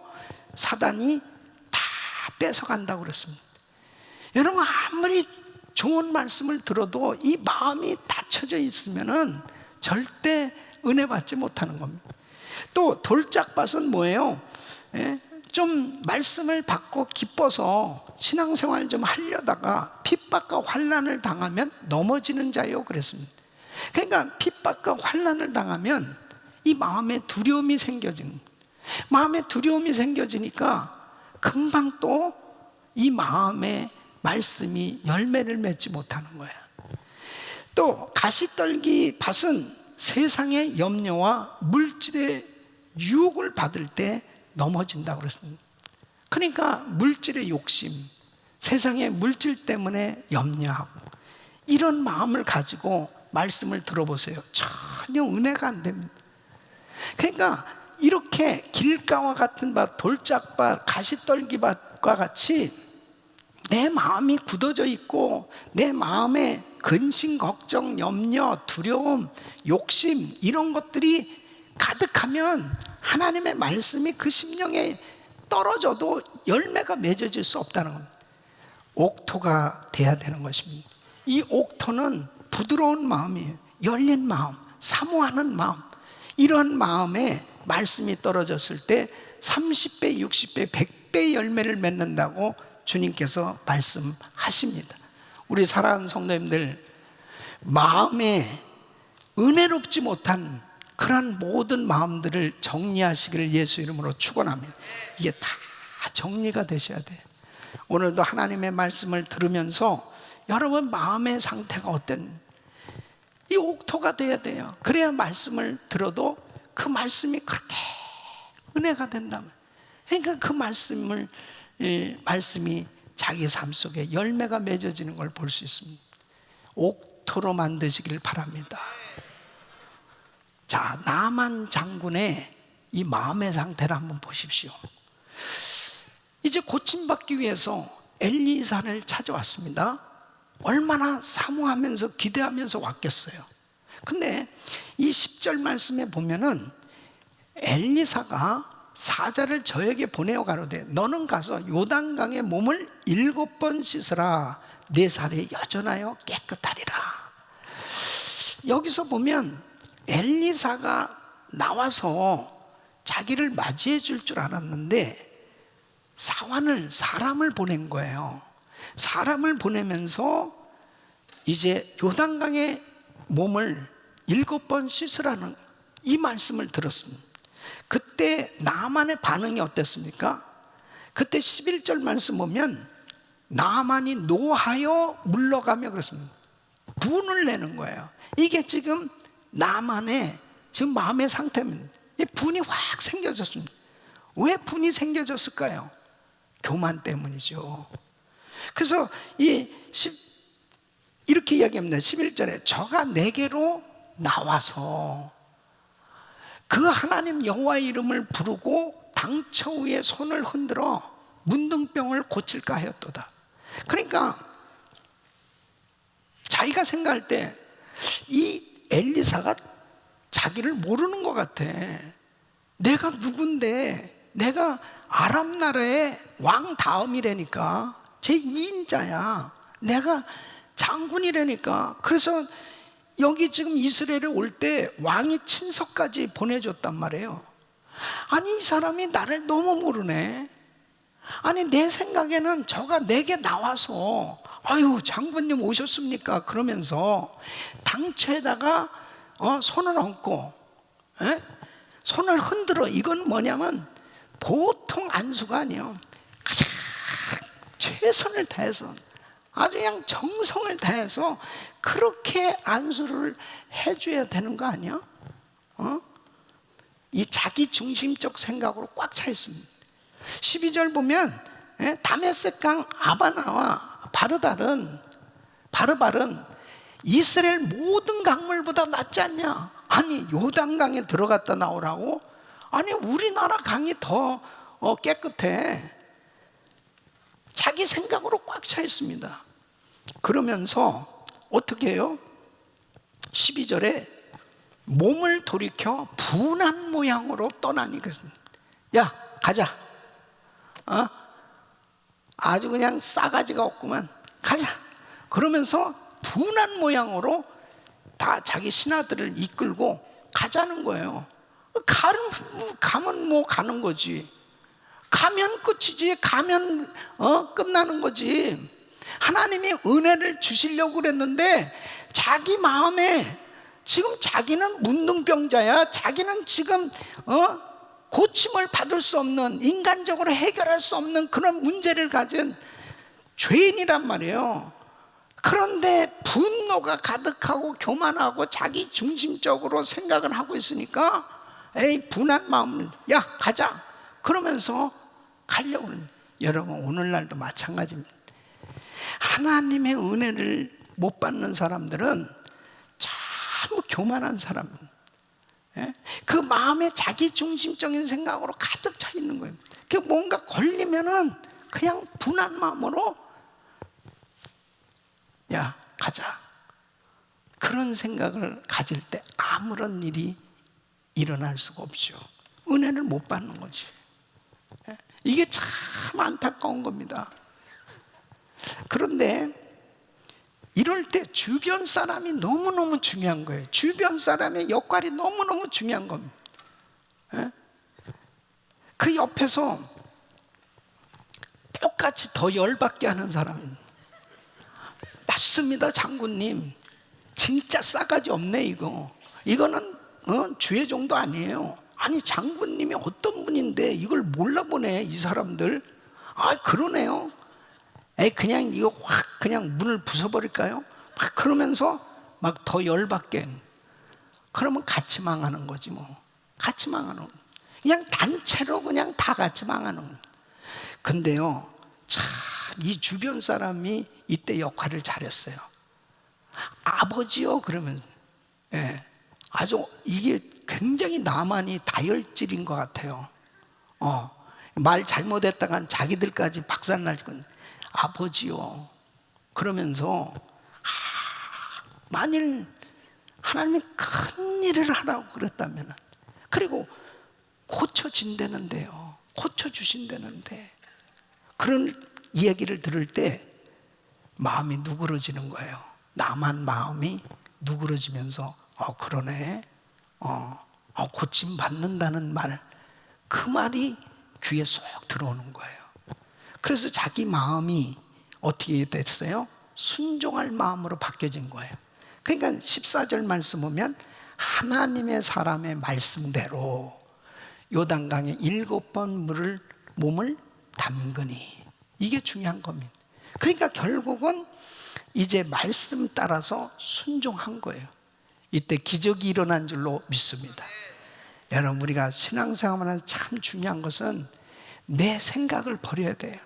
사단이 다 뺏어간다고 그랬습니다. 여러분, 아무리 좋은 말씀을 들어도 이 마음이 닫혀져 있으면은 절대 은혜 받지 못하는 겁니다. 또 돌짝밭은 뭐예요? 좀 말씀을 받고 기뻐서 신앙생활 좀 하려다가 핍박과 환난을 당하면 넘어지는 자요 그랬습니다. 그러니까 핍박과 환난을 당하면 이 마음에 두려움이 생겨지는, 마음에 두려움이 생겨지니까 금방 또 이 마음에 말씀이 열매를 맺지 못하는 거예요. 또 가시떨기 밭은 세상의 염려와 물질의 유혹을 받을 때 넘어진다고 그랬습니다. 그러니까 물질의 욕심, 세상의 물질 때문에 염려하고, 이런 마음을 가지고 말씀을 들어보세요. 전혀 은혜가 안 됩니다. 그러니까 이렇게 길가와 같은 밭, 돌짝밭, 가시떨기밭과 같이 내 마음이 굳어져 있고 내 마음에 근심, 걱정, 염려, 두려움, 욕심, 이런 것들이 가득하면 하나님의 말씀이 그 심령에 떨어져도 열매가 맺어질 수 없다는 겁니다. 옥토가 돼야 되는 것입니다. 이 옥토는 부드러운 마음이에요. 열린 마음, 사모하는 마음. 이런 마음에 말씀이 떨어졌을 때 30배, 60배, 100배 열매를 맺는다고 주님께서 말씀하십니다. 우리 사랑하는 성도님들, 마음에 은혜롭지 못한 그러한 모든 마음들을 정리하시기를 예수 이름으로 축원합니다. 이게 다 정리가 되셔야 돼요. 오늘도 하나님의 말씀을 들으면서 여러분 마음의 상태가 어떤, 이 옥토가 돼야 돼요. 그래야 말씀을 들어도 그 말씀이 그렇게 은혜가 된다면, 그러니까 그 말씀이 자기 삶 속에 열매가 맺어지는 걸 볼 수 있습니다. 옥토로 만드시길 바랍니다. 자, 나만 장군의 이 마음의 상태를 한번 보십시오. 이제 고침받기 위해서 엘리사를 찾아왔습니다. 얼마나 사모하면서 기대하면서 왔겠어요. 근데 이 10절 말씀에 보면은 엘리사가 사자를 저에게 보내어 가로되 너는 가서 요단강에 몸을 7번 씻으라. 내 살이 여전하여 깨끗하리라. 여기서 보면 엘리사가 나와서 자기를 맞이해 줄 줄 알았는데 사람을 보낸 거예요. 사람을 보내면서 이제 요단강에 몸을 7번 씻으라는 이 말씀을 들었습니다. 그때 나만의 반응이 어땠습니까? 그때 11절 말씀 보면 나만이 노하여 물러가며 그랬습니다. 분을 내는 거예요. 이게 지금 나만의 지금 마음의 상태입니다. 이 분이 확 생겨졌습니다. 왜 분이 생겨졌을까요? 교만 때문이죠. 그래서 이렇게 이야기합니다. 11절에 저가 내게로 나와서 그 하나님 여호와의 이름을 부르고 당처 위에 손을 흔들어 문둥병을 고칠까 하였도다. 그러니까 자기가 생각할 때 이 엘리사가 자기를 모르는 것 같아. 내가 누군데, 내가 아람 나라의 왕 다음이라니까, 제2인자야. 내가 장군이라니까. 그래서 여기 지금 이스라엘에 올 때 왕이 친서까지 보내줬단 말이에요. 아니, 이 사람이 나를 너무 모르네. 아니, 내 생각에는 저가 내게 나와서 아유, 장군님 오셨습니까? 그러면서 당처에다가 손을 얹고 손을 흔들어. 이건 뭐냐면 보통 안수가 아니에요. 가장 최선을 다해서, 아주 그냥 정성을 다해서 그렇게 안수를 해줘야 되는 거 아니야? 이 자기 중심적 생각으로 꽉 차 있습니다. 12절 보면 다메섹강 아바나와 바르발은 이스라엘 모든 강물보다 낫지 않냐? 아니, 요단강에 들어갔다 나오라고? 아니, 우리나라 강이 더 깨끗해. 자기 생각으로 꽉 차 있습니다. 그러면서 어떻게 해요? 12절에 몸을 돌이켜 분한 모양으로 떠나니 그랬습니다. 야, 가자. 아주 그냥 싸가지가 없구만. 가자. 그러면서 분한 모양으로 다 자기 신하들을 이끌고 가자는 거예요. 가면 뭐 가는 거지. 가면 끝이지. 가면 끝나는 거지. 하나님이 은혜를 주시려고 그랬는데 자기 마음에 지금 자기는 문둥병자야. 자기는 지금 고침을 받을 수 없는, 인간적으로 해결할 수 없는 그런 문제를 가진 죄인이란 말이에요. 그런데 분노가 가득하고 교만하고 자기 중심적으로 생각을 하고 있으니까 에이, 분한 마음을, 야, 가자. 그러면서 가려고 합니다. 여러분, 오늘날도 마찬가지입니다. 하나님의 은혜를 못 받는 사람들은 참 교만한 사람입니다. 그 마음에 자기 중심적인 생각으로 가득 차 있는 거예요. 그 뭔가 걸리면은 그냥 분한 마음으로 야, 가자. 그런 생각을 가질 때 아무런 일이 일어날 수가 없죠. 은혜를 못 받는 거지. 이게 참 안타까운 겁니다. 그런데 이럴 때 주변 사람이 너무너무 중요한 거예요. 주변 사람의 역할이 너무너무 중요한 겁니다. 그 옆에서 똑같이 더 열받게 하는 사람은, 맞습니다, 장군님. 진짜 싸가지 없네, 이거. 이거는 주의 정도 아니에요. 아니, 장군님이 어떤 분인데 이걸 몰라보네, 이 사람들. 아, 그러네요. 그냥 이거 확 그냥 문을 부숴버릴까요? 막 그러면서 막 더 열받게. 그러면 같이 망하는 거지 뭐. 같이 망하는. 그냥 단체로 그냥 다 같이 망하는. 근데요, 참 이 주변 사람이 이때 역할을 잘했어요. 아버지요 그러면 아주 이게 굉장히 나만이 다혈질인 것 같아요. 말 잘못했다간 자기들까지 박살날 건. 아버지요 그러면서 만일 하나님이 큰 일을 하라고 그랬다면, 그리고 고쳐진다는데요, 고쳐주신다는데, 그런 이야기를 들을 때 마음이 누그러지는 거예요. 나만 마음이 누그러지면서 그러네, 고침 받는다는 말, 그 말이 귀에 쏙 들어오는 거예요. 그래서 자기 마음이 어떻게 됐어요? 순종할 마음으로 바뀌어진 거예요. 그러니까 14절 말씀 보면 하나님의 사람의 말씀대로 요단강에 7번 몸을 담그니, 이게 중요한 겁니다. 그러니까 결국은 이제 말씀 따라서 순종한 거예요. 이때 기적이 일어난 줄로 믿습니다. 여러분, 우리가 신앙생활하면서 참 중요한 것은 내 생각을 버려야 돼요.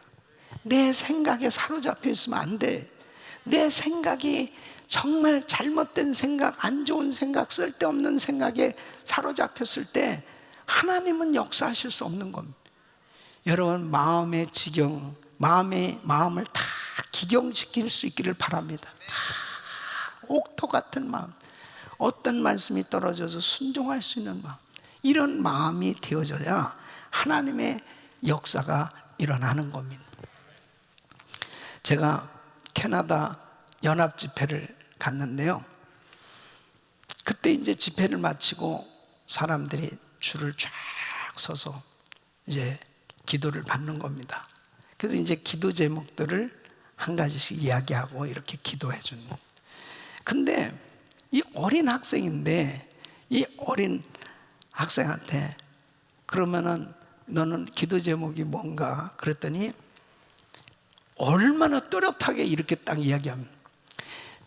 내 생각에 사로잡혀 있으면 안 돼. 내 생각이 정말 잘못된 생각, 안 좋은 생각, 쓸데없는 생각에 사로잡혔을 때 하나님은 역사하실 수 없는 겁니다. 여러분, 마음의 지경, 마음을 다 기경시킬 수 있기를 바랍니다. 다 옥토 같은 마음, 어떤 말씀이 떨어져서 순종할 수 있는 마음, 이런 마음이 되어져야 하나님의 역사가 일어나는 겁니다. 제가 캐나다 연합 집회를 갔는데요, 그때 이제 집회를 마치고 사람들이 줄을 쫙 서서 이제 기도를 받는 겁니다. 그래서 이제 기도 제목들을 한 가지씩 이야기하고 이렇게 기도해 주는. 근데 이 어린 학생인데, 이 어린 학생한테 그러면은 너는 기도 제목이 뭔가 그랬더니 얼마나 또렷하게 이렇게 딱 이야기하면,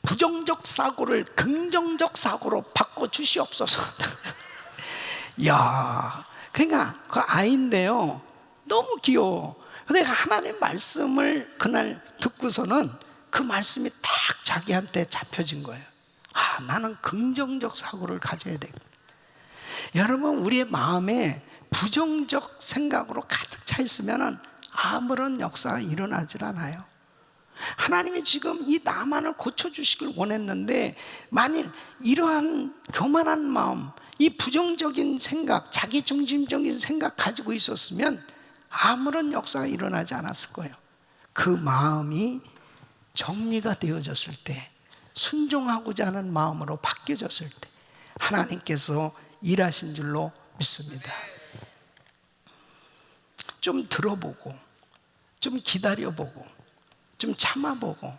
부정적 사고를 긍정적 사고로 바꿔 주시옵소서. 야, 그러니까 그 아이인데요, 너무 귀여워. 근데 하나님 말씀을 그날 듣고서는 그 말씀이 딱 자기한테 잡혀진 거예요. 아, 나는 긍정적 사고를 가져야 되겠다. 여러분, 우리의 마음에 부정적 생각으로 가득 차 있으면 아무런 역사가 일어나질 않아요. 하나님이 지금 이 나만을 고쳐주시길 원했는데, 만일 이러한 교만한 마음, 이 부정적인 생각, 자기중심적인 생각 가지고 있었으면 아무런 역사가 일어나지 않았을 거예요. 그 마음이 정리가 되어졌을 때, 순종하고자 하는 마음으로 바뀌어졌을 때 하나님께서 일하신 줄로 믿습니다. 좀 들어보고, 좀 기다려보고, 좀 참아보고,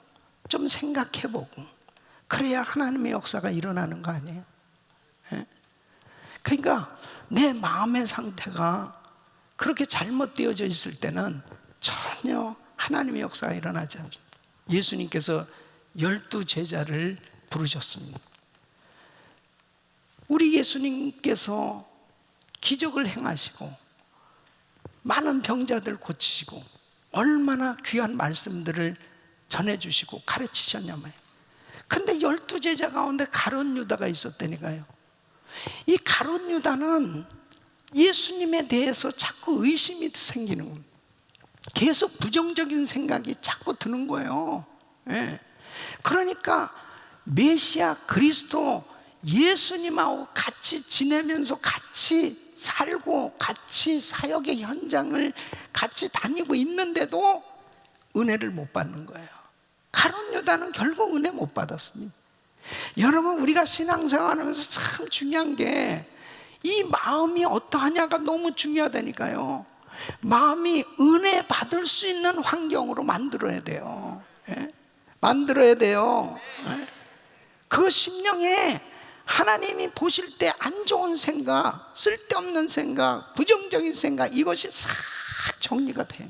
좀 생각해보고, 그래야 하나님의 역사가 일어나는 거 아니에요? 예? 그러니까 내 마음의 상태가 그렇게 잘못되어져 있을 때는 전혀 하나님의 역사가 일어나지 않습니다. 예수님께서 12 제자를 부르셨습니다. 우리 예수님께서 기적을 행하시고 많은 병자들 고치시고 얼마나 귀한 말씀들을 전해주시고 가르치셨냐면, 근데 12 제자 가운데 가룟 유다가 있었다니까요. 이 가룟 유다는 예수님에 대해서 자꾸 의심이 생기는 겁니다. 계속 부정적인 생각이 자꾸 드는 거예요. 예. 그러니까 메시아 그리스도 예수님하고 같이 지내면서 같이 살고 같이 사역의 현장을 같이 다니고 있는데도 은혜를 못 받는 거예요. 가룟 유다는 결국 은혜 못 받았습니다. 여러분, 우리가 신앙생활하면서 참 중요한 게 이 마음이 어떠하냐가 너무 중요하다니까요. 마음이 은혜 받을 수 있는 환경으로 만들어야 돼요. 예? 만들어야 돼요. 예? 그 심령에 하나님이 보실 때 안 좋은 생각, 쓸데없는 생각, 부정적인 생각, 이것이 싹 정리가 돼요.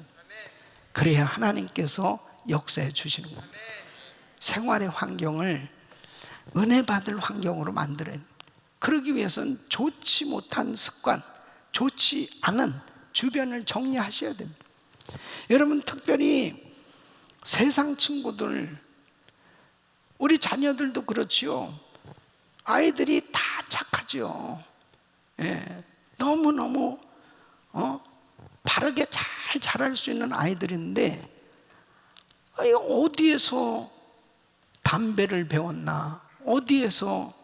그래야 하나님께서 역사해 주시는 겁니다. 생활의 환경을 은혜 받을 환경으로 만들어야 돼요. 그러기 위해서는 좋지 못한 습관, 좋지 않은 주변을 정리하셔야 됩니다. 여러분, 특별히 세상 친구들, 우리 자녀들도 그렇지요. 아이들이 다 착하죠. 예, 너무너무 바르게 잘 자랄 수 있는 아이들인데, 어디에서 담배를 배웠나, 어디에서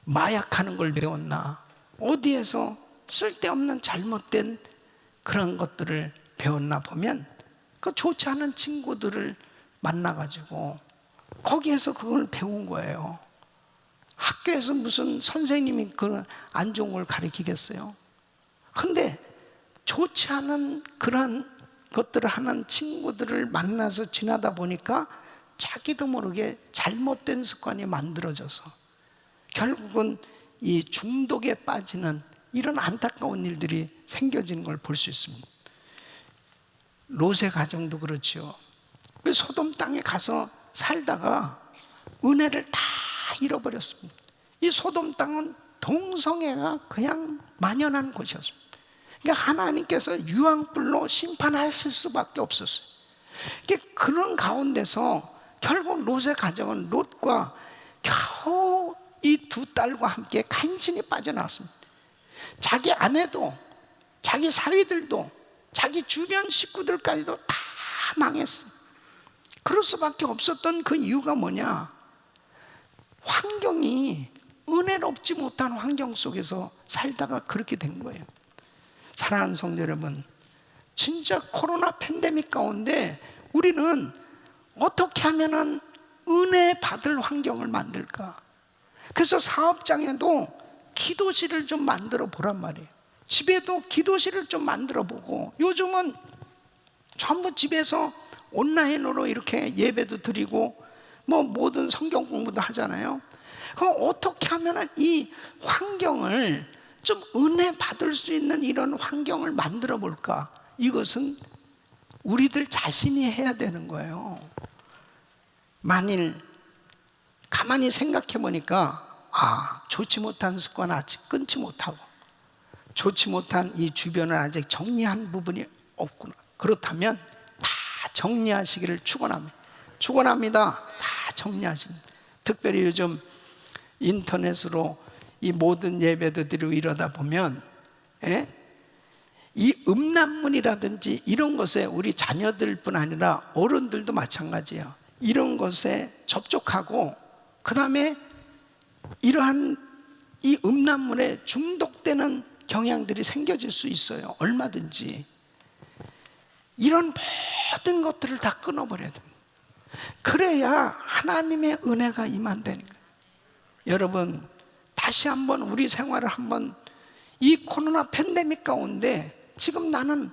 마약하는 걸 배웠나, 어디에서 쓸데없는 잘못된 그런 것들을 배웠나 보면, 그 좋지 않은 친구들을 만나가지고 거기에서 그걸 배운 거예요. 학교에서 무슨 선생님이 그런 안 좋은 걸 가르치겠어요? 근데 좋지 않은 그런 것들을 하는 친구들을 만나서 지나다 보니까 자기도 모르게 잘못된 습관이 만들어져서 결국은 이 중독에 빠지는 이런 안타까운 일들이 생겨지는 걸 볼 수 있습니다. 롯의 가정도 그렇죠. 소돔 땅에 가서 살다가 은혜를 다 잃어버렸습니다. 이 소돔 땅은 동성애가 그냥 만연한 곳이었습니다. 그러니까 하나님께서 유황불로 심판하실 수밖에 없었어요. 그런 가운데서 결국 롯의 가정은 롯과 겨우 이 2 딸과 함께 간신히 빠져나왔습니다. 자기 아내도, 자기 사위들도, 자기 주변 식구들까지도 다 망했습니다. 그럴 수밖에 없었던 그 이유가 뭐냐? 환경이 은혜롭지 못한 환경 속에서 살다가 그렇게 된 거예요. 사랑하는 성도 여러분, 진짜 코로나 팬데믹 가운데 우리는 어떻게 하면은 은혜 받을 환경을 만들까? 그래서 사업장에도 기도실을 좀 만들어 보란 말이에요. 집에도 기도실을 좀 만들어 보고, 요즘은 전부 집에서 온라인으로 이렇게 예배도 드리고 뭐 모든 성경 공부도 하잖아요. 그럼 어떻게 하면 이 환경을 좀 은혜 받을 수 있는 이런 환경을 만들어 볼까? 이것은 우리들 자신이 해야 되는 거예요. 만일 가만히 생각해 보니까 좋지 못한 습관 아직 끊지 못하고 좋지 못한 이 주변을 아직 정리한 부분이 없구나. 그렇다면 다 정리하시기를 축원합니다. 다 정리하십니다. 특별히 요즘 인터넷으로 이 모든 예배도 드리고 이러다 보면 이 음란물이라든지 이런 것에 우리 자녀들뿐 아니라 어른들도 마찬가지예요. 이런 것에 접촉하고 그 다음에 이러한 이 음란물에 중독되는 경향들이 생겨질 수 있어요. 얼마든지. 이런 모든 것들을 다 끊어버려야 됩니다. 그래야 하나님의 은혜가 임한다는 거예요. 여러분, 다시 한번 우리 생활을 한번, 이 코로나 팬데믹 가운데 지금 나는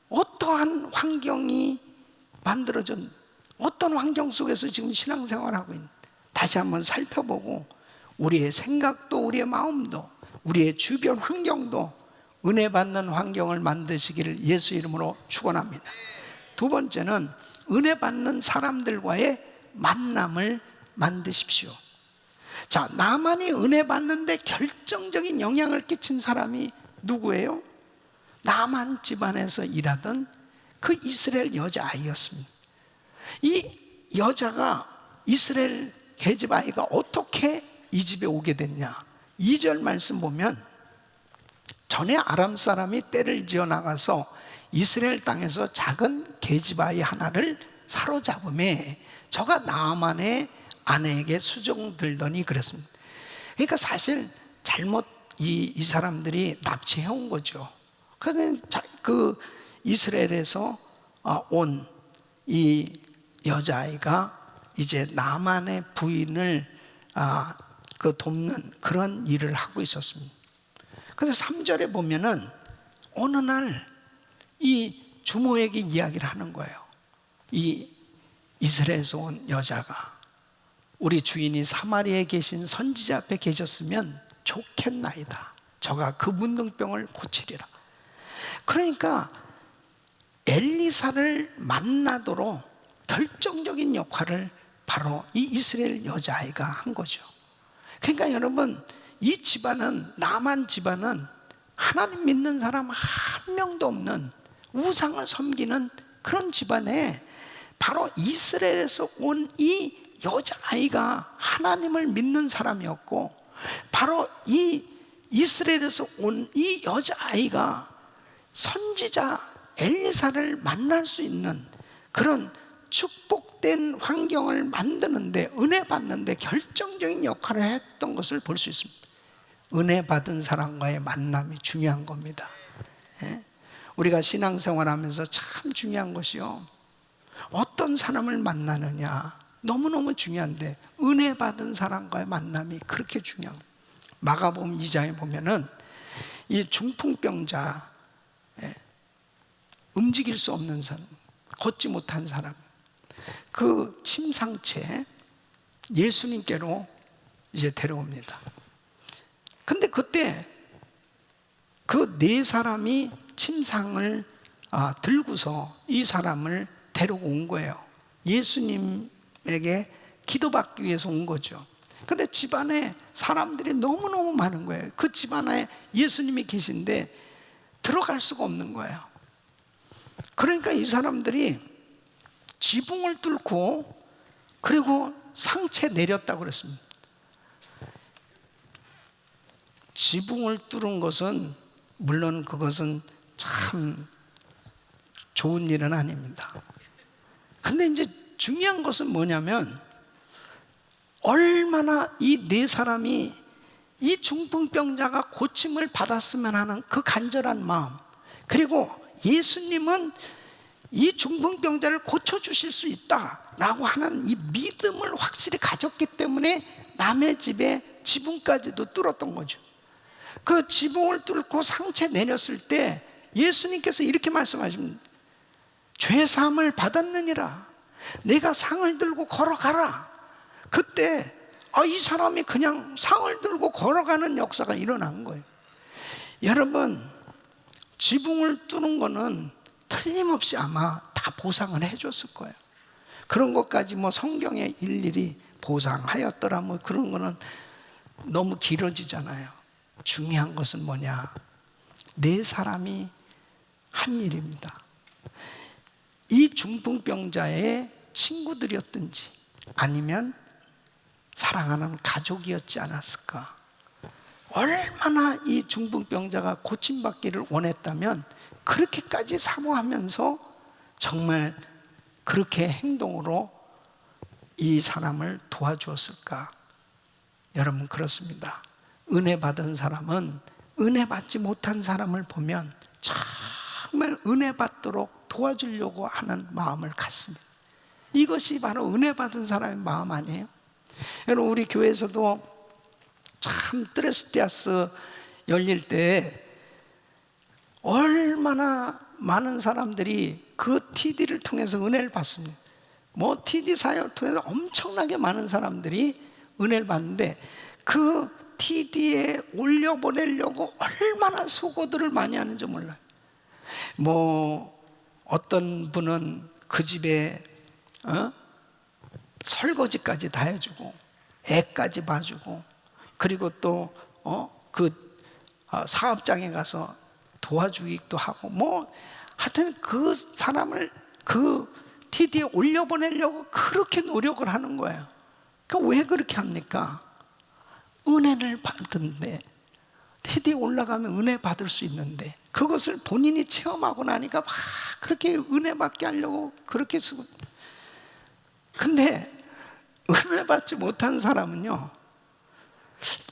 어떠한 환경이 만들어졌, 어떤 환경 속에서 지금 신앙생활을 하고 있는지 다시 한번 살펴보고, 우리의 생각도 우리의 마음도 우리의 주변 환경도 은혜 받는 환경을 만드시기를 예수 이름으로 축원합니다. 두 번째는 은혜 받는 사람들과의 만남을 만드십시오. 자, 나만이 은혜 받는데 결정적인 영향을 끼친 사람이 누구예요? 나만 집안에서 일하던 그 이스라엘 여자아이였습니다. 이 여자가, 이스라엘 계집 아이가 어떻게 이 집에 오게 됐냐? 2절 말씀 보면, 전에 아람 사람이 떼를 지어 나가서 이스라엘 땅에서 작은 계집 아이 하나를 사로잡음에 저가 나아만의 아내에게 수종들더니 그랬습니다. 그러니까 사실 잘못 이 사람들이 납치해 온 거죠. 그런데 그 이스라엘에서 온 이 여자아이가 이제 나만의 부인을 그 돕는 그런 일을 하고 있었습니다. 그래서 3절에 보면은 어느 날 이 주모에게 이야기를 하는 거예요. 이 이스라엘에서 온 여자가, 우리 주인이 사마리아에 계신 선지자 앞에 계셨으면 좋겠나이다. 저가 그 문둥병을 고치리라. 그러니까 엘리사를 만나도록 결정적인 역할을 바로 이 이스라엘 여자아이가 한 거죠. 그러니까 여러분, 이 집안은, 나만 집안은 하나님 믿는 사람 한 명도 없는 우상을 섬기는 그런 집안에 바로 이스라엘에서 온 이 여자아이가 하나님을 믿는 사람이었고, 바로 이 이스라엘에서 온 이 여자아이가 선지자 엘리사를 만날 수 있는 그런 축복된 환경을 만드는데, 은혜 받는데 결정적인 역할을 했던 것을 볼 수 있습니다. 은혜 받은 사람과의 만남이 중요한 겁니다. 우리가 신앙생활하면서 참 중요한 것이요, 어떤 사람을 만나느냐 너무너무 중요한데, 은혜 받은 사람과의 만남이 그렇게 중요한 거예요. 마가복음 2장에 보면은 이 중풍병자, 움직일 수 없는 사람, 걷지 못한 사람, 그 침상체 예수님께로 이제 데려옵니다. 근데 그때 그 네 사람이 침상을 들고서 이 사람을 데려온 거예요. 예수님에게 기도받기 위해서 온 거죠. 근데 집안에 사람들이 너무너무 많은 거예요. 그 집안에 예수님이 계신데 들어갈 수가 없는 거예요. 그러니까 이 사람들이 지붕을 뚫고, 그리고 상체 내렸다고 그랬습니다. 지붕을 뚫은 것은, 물론 그것은 참 좋은 일은 아닙니다. 근데 이제 중요한 것은 뭐냐면, 얼마나 이 네 사람이 이 중풍병자가 고침을 받았으면 하는 그 간절한 마음, 그리고 예수님은 이 중풍병자를 고쳐주실 수 있다라고 하는 이 믿음을 확실히 가졌기 때문에 남의 집에 지붕까지도 뚫었던 거죠. 그 지붕을 뚫고 상체 내렸을 때 예수님께서 이렇게 말씀하십니다. 죄사함을 받았느니라. 내가 상을 들고 걸어가라. 그때 이 사람이 그냥 상을 들고 걸어가는 역사가 일어난 거예요. 여러분, 지붕을 뚫은 거는 틀림없이 아마 다 보상을 해줬을 거예요. 그런 것까지 뭐 성경에 일일이 보상하였더라 뭐 그런 거는 너무 길어지잖아요. 중요한 것은 뭐냐? 네 사람이 한 일입니다. 이 중풍병자의 친구들이었든지 아니면 사랑하는 가족이었지 않았을까? 얼마나 이 중풍병자가 고침받기를 원했다면 그렇게까지 사모하면서 정말 그렇게 행동으로 이 사람을 도와주었을까? 여러분, 그렇습니다. 은혜 받은 사람은 은혜 받지 못한 사람을 보면 정말 은혜 받도록 도와주려고 하는 마음을 갖습니다. 이것이 바로 은혜 받은 사람의 마음 아니에요? 여러분, 우리 교회에서도 참 트레스티아스 열릴 때 얼마나 많은 사람들이 그 TD를 통해서 은혜를 받습니다. 뭐 TD 사역을 통해서 엄청나게 많은 사람들이 은혜를 받는데 그 TD에 올려보내려고 얼마나 수고들을 많이 하는지 몰라요. 뭐 어떤 분은 그 집에 설거지까지 다 해주고 애까지 봐주고, 그리고 또 사업장에 가서 도와주기도 하고, 뭐 하여튼 그 사람을 그 TD에 올려보내려고 그렇게 노력을 하는 거예요. 그러니까 왜 그렇게 합니까? 은혜를 받는데, TD에 올라가면 은혜 받을 수 있는데 그것을 본인이 체험하고 나니까 막 그렇게 은혜 받게 하려고 그렇게 쓰고. 근데 은혜 받지 못한 사람은요,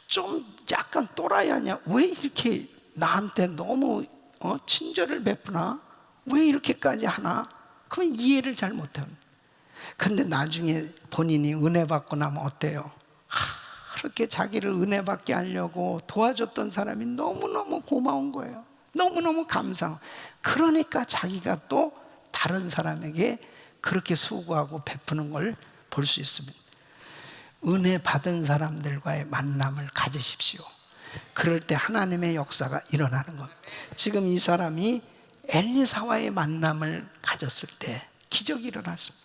좀 약간 또라이 아니야? 왜 이렇게 나한테 너무 친절을 베푸나? 왜 이렇게까지 하나? 그럼 이해를 잘 못합니다. 근데 나중에 본인이 은혜 받고 나면 어때요? 그렇게 자기를 은혜 받게 하려고 도와줬던 사람이 너무너무 고마운 거예요. 너무너무 감사하고. 그러니까 자기가 또 다른 사람에게 그렇게 수고하고 베푸는 걸 볼 수 있습니다. 은혜 받은 사람들과의 만남을 가지십시오. 그럴 때 하나님의 역사가 일어나는 겁니다. 지금 이 사람이 엘리사와의 만남을 가졌을 때 기적이 일어났습니다.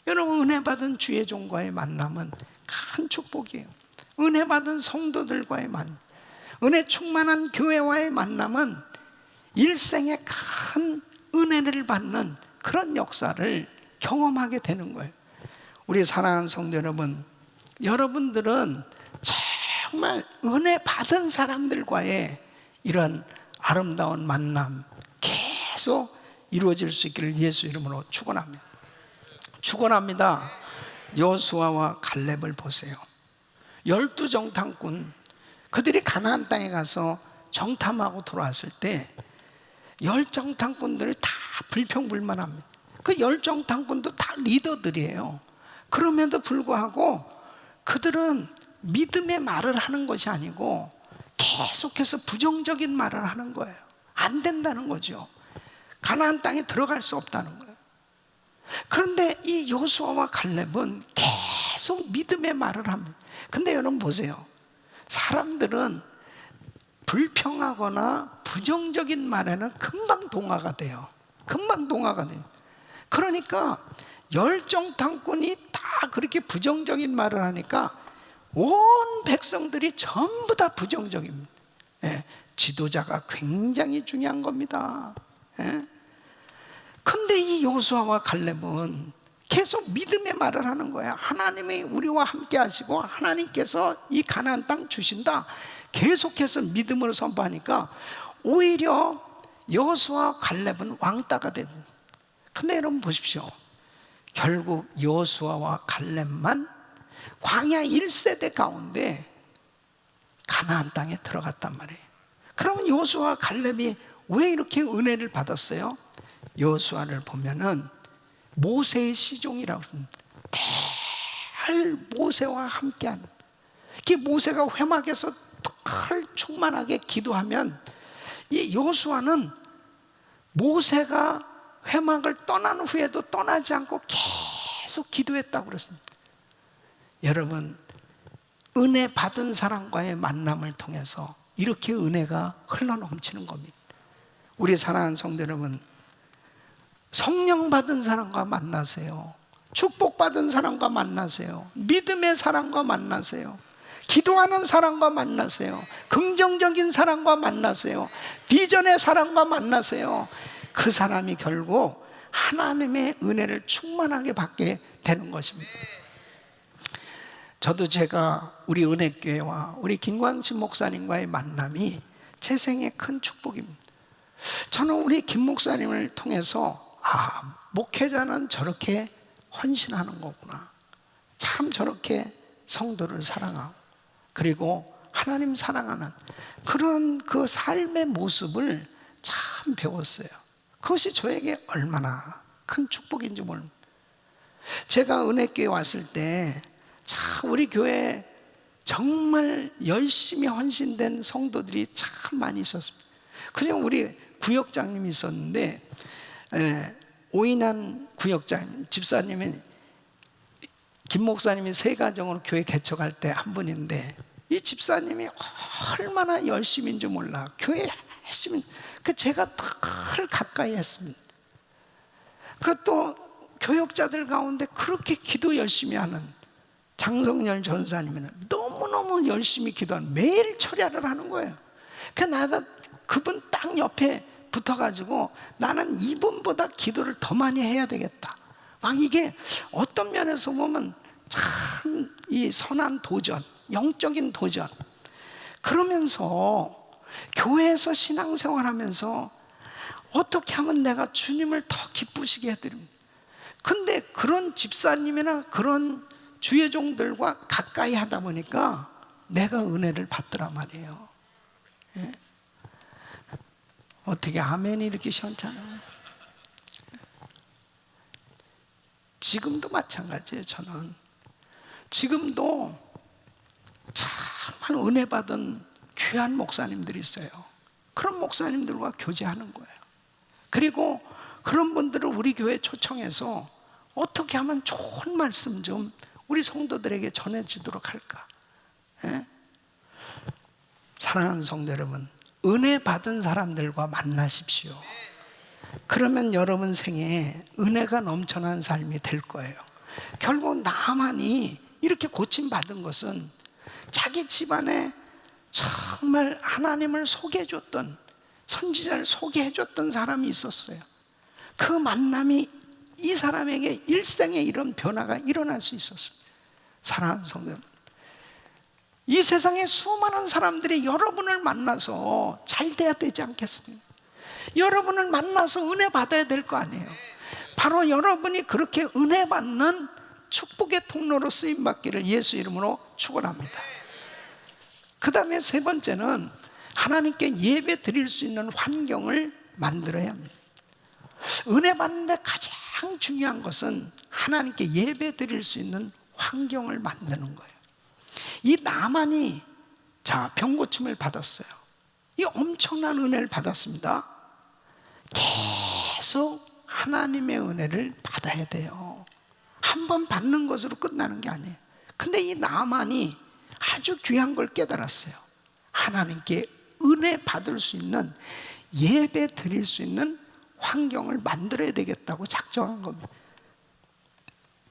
여러분, 은혜 받은 주의 종과의 만남은 큰 축복이에요. 은혜 받은 성도들과의 만남, 은혜 충만한 교회와의 만남은 일생에 큰 은혜를 받는 그런 역사를 경험하게 되는 거예요. 우리 사랑하는 성도 여러분, 여러분들은 정말 은혜 받은 사람들과의 이런 아름다운 만남 계속 이루어질 수 있기를 예수 이름으로 축원합니다. 축원합니다. 여호수아와 갈렙을 보세요. 12정탐꾼, 그들이 가나안 땅에 가서 정탐하고 돌아왔을 때 10정탐꾼들이 다 불평불만합니다. 그 10정탐꾼도 다 리더들이에요. 그럼에도 불구하고 그들은 믿음의 말을 하는 것이 아니고 계속해서 부정적인 말을 하는 거예요. 안 된다는 거죠. 가나안 땅에 들어갈 수 없다는 거예요. 그런데 이 여호수아와 갈렙은 계속 믿음의 말을 합니다. 근데 여러분 보세요. 사람들은 불평하거나 부정적인 말에는 금방 동화가 돼요. 금방 동화가 돼요. 그러니까 열정탐꾼이 다 그렇게 부정적인 말을 하니까 온 백성들이 전부 다 부정적입니다. 예, 지도자가 굉장히 중요한 겁니다. 예. 근데 이 여호수아와 갈렙은 계속 믿음의 말을 하는 거야. 하나님이 우리와 함께 하시고 하나님께서 이 가나안 땅 주신다. 계속해서 믿음으로 선포하니까 오히려 여호수아와 갈렙은 왕따가 됩니다. 근데 여러분 보십시오. 결국 여호수아와 갈렙만 광야 1세대 가운데 가나안 땅에 들어갔단 말이에요. 그러면 여호수아와 갈렙이 왜 이렇게 은혜를 받았어요? 여호수아를 보면은 모세의 시종이라고 합니다. 늘 모세와 함께하는, 그 모세가 회막에서 늘 충만하게 기도하면 이 여호수아는 모세가 회막을 떠난 후에도 떠나지 않고 계속 기도했다고 그랬습니다. 여러분, 은혜 받은 사람과의 만남을 통해서 이렇게 은혜가 흘러넘치는 겁니다. 우리 사랑하는 성도 여러분, 성령 받은 사람과 만나세요. 축복받은 사람과 만나세요. 믿음의 사람과 만나세요. 기도하는 사람과 만나세요. 긍정적인 사람과 만나세요. 비전의 사람과 만나세요. 그 사람이 결국 하나님의 은혜를 충만하게 받게 되는 것입니다. 저도 제가 우리 은혜교회와 우리 김광진 목사님과의 만남이 제 생의 큰 축복입니다. 저는 우리 김 목사님을 통해서 목회자는 저렇게 헌신하는 거구나, 참 저렇게 성도를 사랑하고 그리고 하나님 사랑하는 그런 그 삶의 모습을 참 배웠어요. 그것이 저에게 얼마나 큰 축복인지 모릅니다. 제가 은혜교회 왔을 때 참 우리 교회에 정말 열심히 헌신된 성도들이 참 많이 있었습니다. 그냥 우리 구역장님이 있었는데, 오인환 구역장 집사님이 김 목사님이 새 가정으로 교회 개척할 때 한 분인데, 이 집사님이 얼마나 열심인지 몰라 교회 열심히, 제가 늘 가까이 했습니다. 또 교역자들 가운데 그렇게 기도 열심히 하는 장성열 전사님은 너무너무 열심히 기도하는, 매일 철야를 하는 거예요. 나는 그분 딱 옆에 붙어가지고 나는 이분보다 기도를 더 많이 해야 되겠다, 막 이게 어떤 면에서 보면 참 이 선한 도전, 영적인 도전. 그러면서 교회에서 신앙생활하면서 어떻게 하면 내가 주님을 더 기쁘시게 해드립니다. 근데 그런 집사님이나 그런 주의 종들과 가까이 하다 보니까 내가 은혜를 받더란 말이에요. 예. 어떻게 아멘이 이렇게 시원찮아요? 지금도 마찬가지예요. 저는 지금도 정말 은혜 받은 귀한 목사님들이 있어요. 그런 목사님들과 교제하는 거예요. 그리고 그런 분들을 우리 교회에 초청해서 어떻게 하면 좋은 말씀 좀 우리 성도들에게 전해지도록 할까? 예? 사랑하는 성도 여러분, 은혜 받은 사람들과 만나십시오. 그러면 여러분 생에 은혜가 넘쳐난 삶이 될 거예요. 결국 나만이 이렇게 고침받은 것은 자기 집안에 정말 하나님을 소개해줬던, 선지자를 소개해줬던 사람이 있었어요. 그 만남이 이 사람에게 일생에 이런 변화가 일어날 수 있었습니다. 사랑하는 성도 여러분, 이 세상에 수많은 사람들이 여러분을 만나서 잘 돼야 되지 않겠습니까? 여러분을 만나서 은혜 받아야 될 거 아니에요. 바로 여러분이 그렇게 은혜 받는 축복의 통로로 쓰임받기를 예수 이름으로 축원합니다. 그 다음에 세 번째는 하나님께 예배 드릴 수 있는 환경을 만들어야 합니다. 은혜 받는데 가장 중요한 것은 하나님께 예배 드릴 수 있는 환경을 만드는 거예요. 이 나만이 병 고침을 받았어요. 이 엄청난 은혜를 받았습니다. 계속 하나님의 은혜를 받아야 돼요. 한 번 받는 것으로 끝나는 게 아니에요. 근데 이 나만이 아주 귀한 걸 깨달았어요. 하나님께 은혜 받을 수 있는, 예배 드릴 수 있는 환경을 만들어야 되겠다고 작정한 겁니다.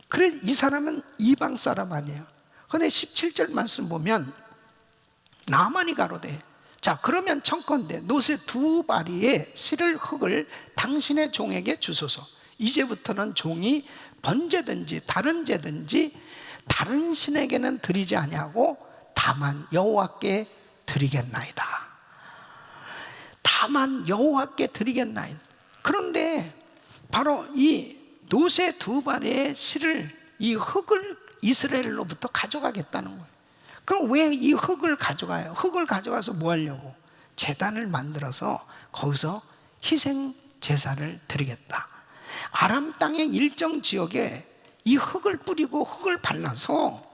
그래, 이 사람은 이방 사람 아니에요. 근데 17절 말씀 보면 나만이 가로되, 자 그러면 청컨대 노새 두 바리의 실을 흙을 당신의 종에게 주소서. 이제부터는 종이 번제든지 다른 제든지 다른 신에게는 드리지 아니하고 다만 여호와께 드리겠나이다. 다만 여호와께 드리겠나이다. 그런데 바로 이 노새 두 바리의 실을, 이 흙을 이스라엘로부터 가져가겠다는 거예요. 그럼 왜 이 흙을 가져가요? 흙을 가져가서 뭐 하려고? 제단을 만들어서 거기서 희생 제사를 드리겠다. 아람 땅의 일정 지역에 이 흙을 뿌리고 흙을 발라서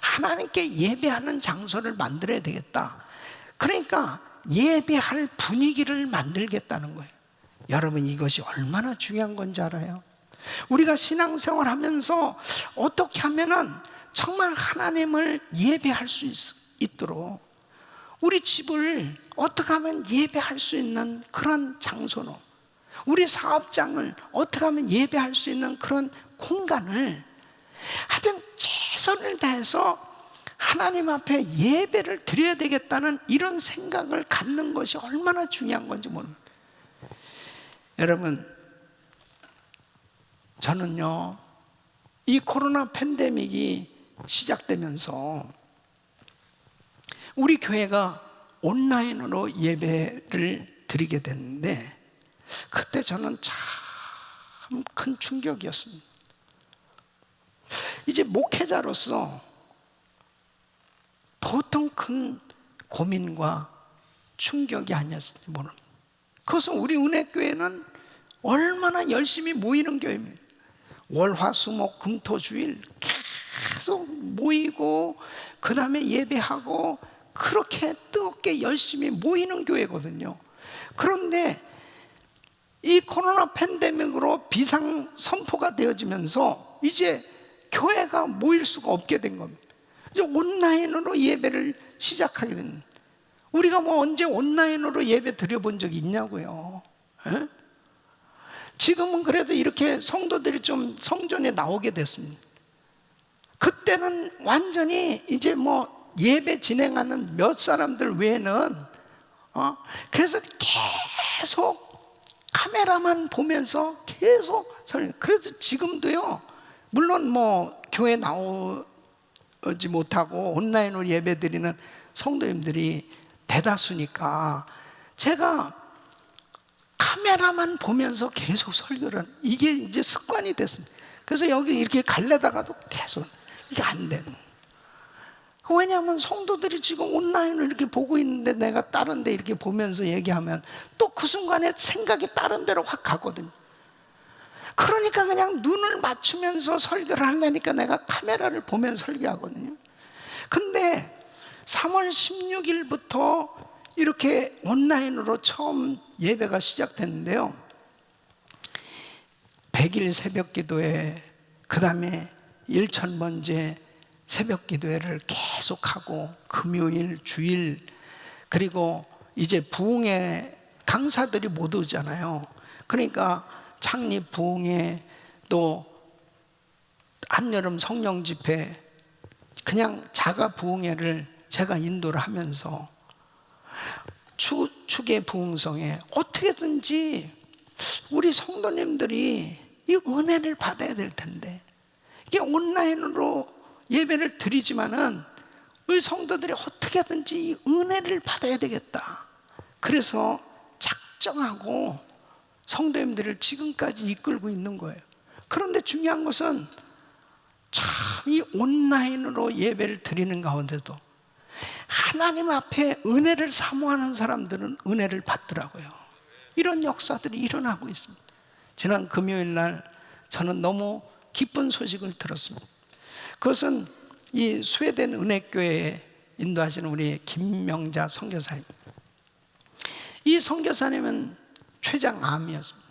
하나님께 예배하는 장소를 만들어야 되겠다. 그러니까 예배할 분위기를 만들겠다는 거예요. 여러분, 이것이 얼마나 중요한 건지 알아요? 우리가 신앙생활 하면서 어떻게 하면은 정말 하나님을 예배할 수 있도록, 우리 집을 어떻게 하면 예배할 수 있는 그런 장소로, 우리 사업장을 어떻게 하면 예배할 수 있는 그런 공간을 하여튼 최선을 다해서 하나님 앞에 예배를 드려야 되겠다는 이런 생각을 갖는 것이 얼마나 중요한 건지 모릅니다. 여러분, 저는요, 이 코로나 팬데믹이 시작되면서 우리 교회가 온라인으로 예배를 드리게 됐는데, 그때 저는 참 큰 충격이었습니다. 이제 목회자로서 보통 큰 고민과 충격이 아니었을지 모릅니다. 그것은 우리 은혜교회는 얼마나 열심히 모이는 교회입니다. 월화수목 금토주일 계속 모이고 그 다음에 예배하고 그렇게 뜨겁게 열심히 모이는 교회거든요. 그런데 이 코로나 팬데믹으로 비상 선포가 되어지면서 이제 교회가 모일 수가 없게 된 겁니다. 이제 온라인으로 예배를 시작하게 된, 우리가 뭐 언제 온라인으로 예배 드려본 적이 있냐고요. 에? 지금은 그래도 이렇게 성도들이 좀 성전에 나오게 됐습니다. 그때는 완전히 이제 뭐 예배 진행하는 몇 사람들 외에는 그래서 계속 카메라만 보면서 계속 그래서 지금도요, 물론 뭐 교회 나오지 못하고 온라인으로 예배 드리는 성도님들이 대다수니까 제가 카메라만 보면서 계속 설교를 하는, 이게 이제 습관이 됐습니다. 그래서 여기 이렇게 갈래다가도 계속 이게 안 되는 거예요. 왜냐하면 성도들이 지금 온라인으로 이렇게 보고 있는데 내가 다른 데 이렇게 보면서 얘기하면 또 그 순간에 생각이 다른 데로 확 가거든요. 그러니까 그냥 눈을 맞추면서 설교를 하려니까 내가 카메라를 보면서 설교하거든요. 근데 3월 16일부터 이렇게 온라인으로 처음 예배가 시작됐는데요, 100일 새벽 기도회, 그 다음에 1000번째 새벽 기도회를 계속하고 금요일, 주일, 그리고 이제 부흥회 강사들이 못 오잖아요. 그러니까 창립 부흥회, 또 한여름 성령 집회, 그냥 자가 부흥회를 제가 인도를 하면서 축의 부흥성에 어떻게든지 우리 성도님들이 이 은혜를 받아야 될 텐데, 이게 온라인으로 예배를 드리지만은 우리 성도들이 어떻게든지 이 은혜를 받아야 되겠다. 그래서 작정하고 성도님들을 지금까지 이끌고 있는 거예요. 그런데 중요한 것은 참 이 온라인으로 예배를 드리는 가운데도 하나님 앞에 은혜를 사모하는 사람들은 은혜를 받더라고요. 이런 역사들이 일어나고 있습니다. 지난 금요일 날 저는 너무 기쁜 소식을 들었습니다. 그것은 이 스웨덴 은혜교회에 인도하시는 우리 김명자 선교사님, 이 선교사님은 췌장암이었습니다.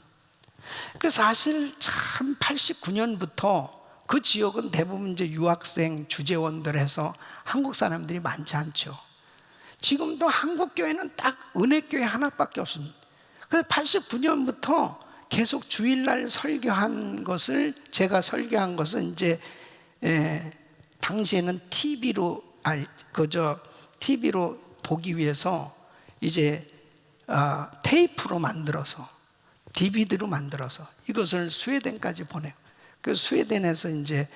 그 사실 참 89년부터 그 지역은 대부분 이제 유학생 주재원들 해서 한국 사람들이 많지 않죠. 지금도 한국 교회는 딱 은혜교회 하나밖에 없습니다. 그래서 89년부터 계속 주일날 설교한 것을, 제가 설교한 것은 이제 당시에는 TV로 보기 위해서 이제 테이프로 만들어서, DVD로 만들어서 이것을 스웨덴까지 보내요. 그 스웨덴에서 이제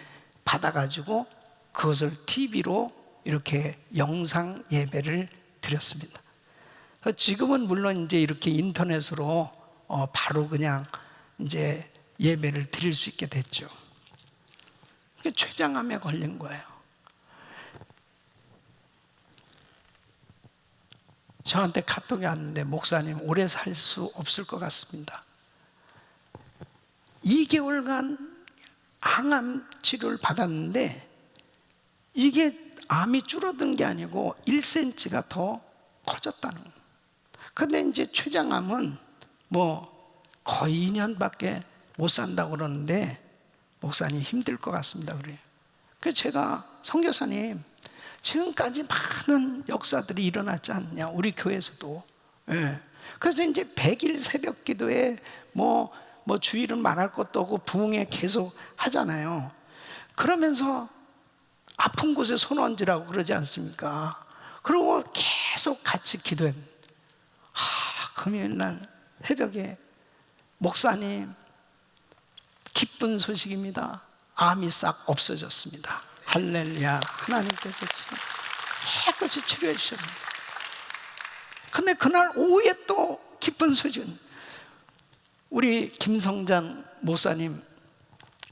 받아가지고 그것을 TV로 이렇게 영상 예배를 드렸습니다. 지금은 물론 이제 이렇게 인터넷으로 바로 그냥 이제 예배를 드릴 수 있게 됐죠. 췌장암에 걸린 거예요. 저한테 카톡이 왔는데, 목사님 오래 살 수 없을 것 같습니다. 2개월간 항암 치료를 받았는데 이게 암이 줄어든 게 아니고 1cm가 더 커졌다는 거예요. 근데 이제 췌장암은 뭐 거의 2년밖에 못 산다고 그러는데 목사님 힘들 것 같습니다. 그래요. 그래서 제가 선교사님, 지금까지 많은 역사들이 일어났지 않냐, 우리 교회에서도. 예. 그래서 이제 100일 새벽 기도에 뭐 주일은 말할 것도 없고 부흥회 계속 하잖아요. 그러면서 아픈 곳에 손 얹으라고 그러지 않습니까? 그리고 계속 같이 기도했는데, 금요일 날 새벽에 목사님, 기쁜 소식입니다. 암이 싹 없어졌습니다. 할렐루야. 하나님께서 깨끗이 치료해 주셨습니다. 근데 그날 오후에 또 기쁜 소식은 우리 김성장 목사님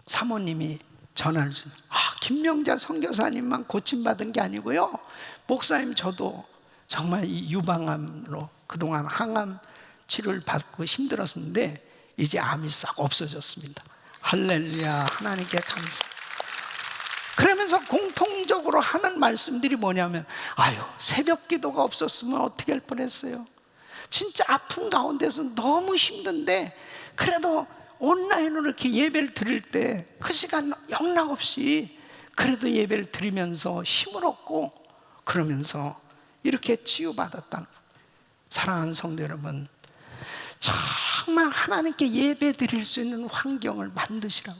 사모님이 전화를 주는, 김명자 선교사님만 고침받은 게 아니고요, 목사님 저도 정말 이 유방암으로 그동안 항암 치료를 받고 힘들었는데 이제 암이 싹 없어졌습니다. 할렐루야. 하나님께 감사. 그러면서 공통적으로 하는 말씀들이 뭐냐면, 새벽 기도가 없었으면 어떻게 할 뻔했어요. 진짜 아픈 가운데서 너무 힘든데 그래도 온라인으로 이렇게 예배를 드릴 때 그 시간 영락없이 그래도 예배를 드리면서 힘을 얻고 그러면서 이렇게 치유받았다는 거예요. 사랑하는 성도 여러분, 정말 하나님께 예배 드릴 수 있는 환경을 만드시라고.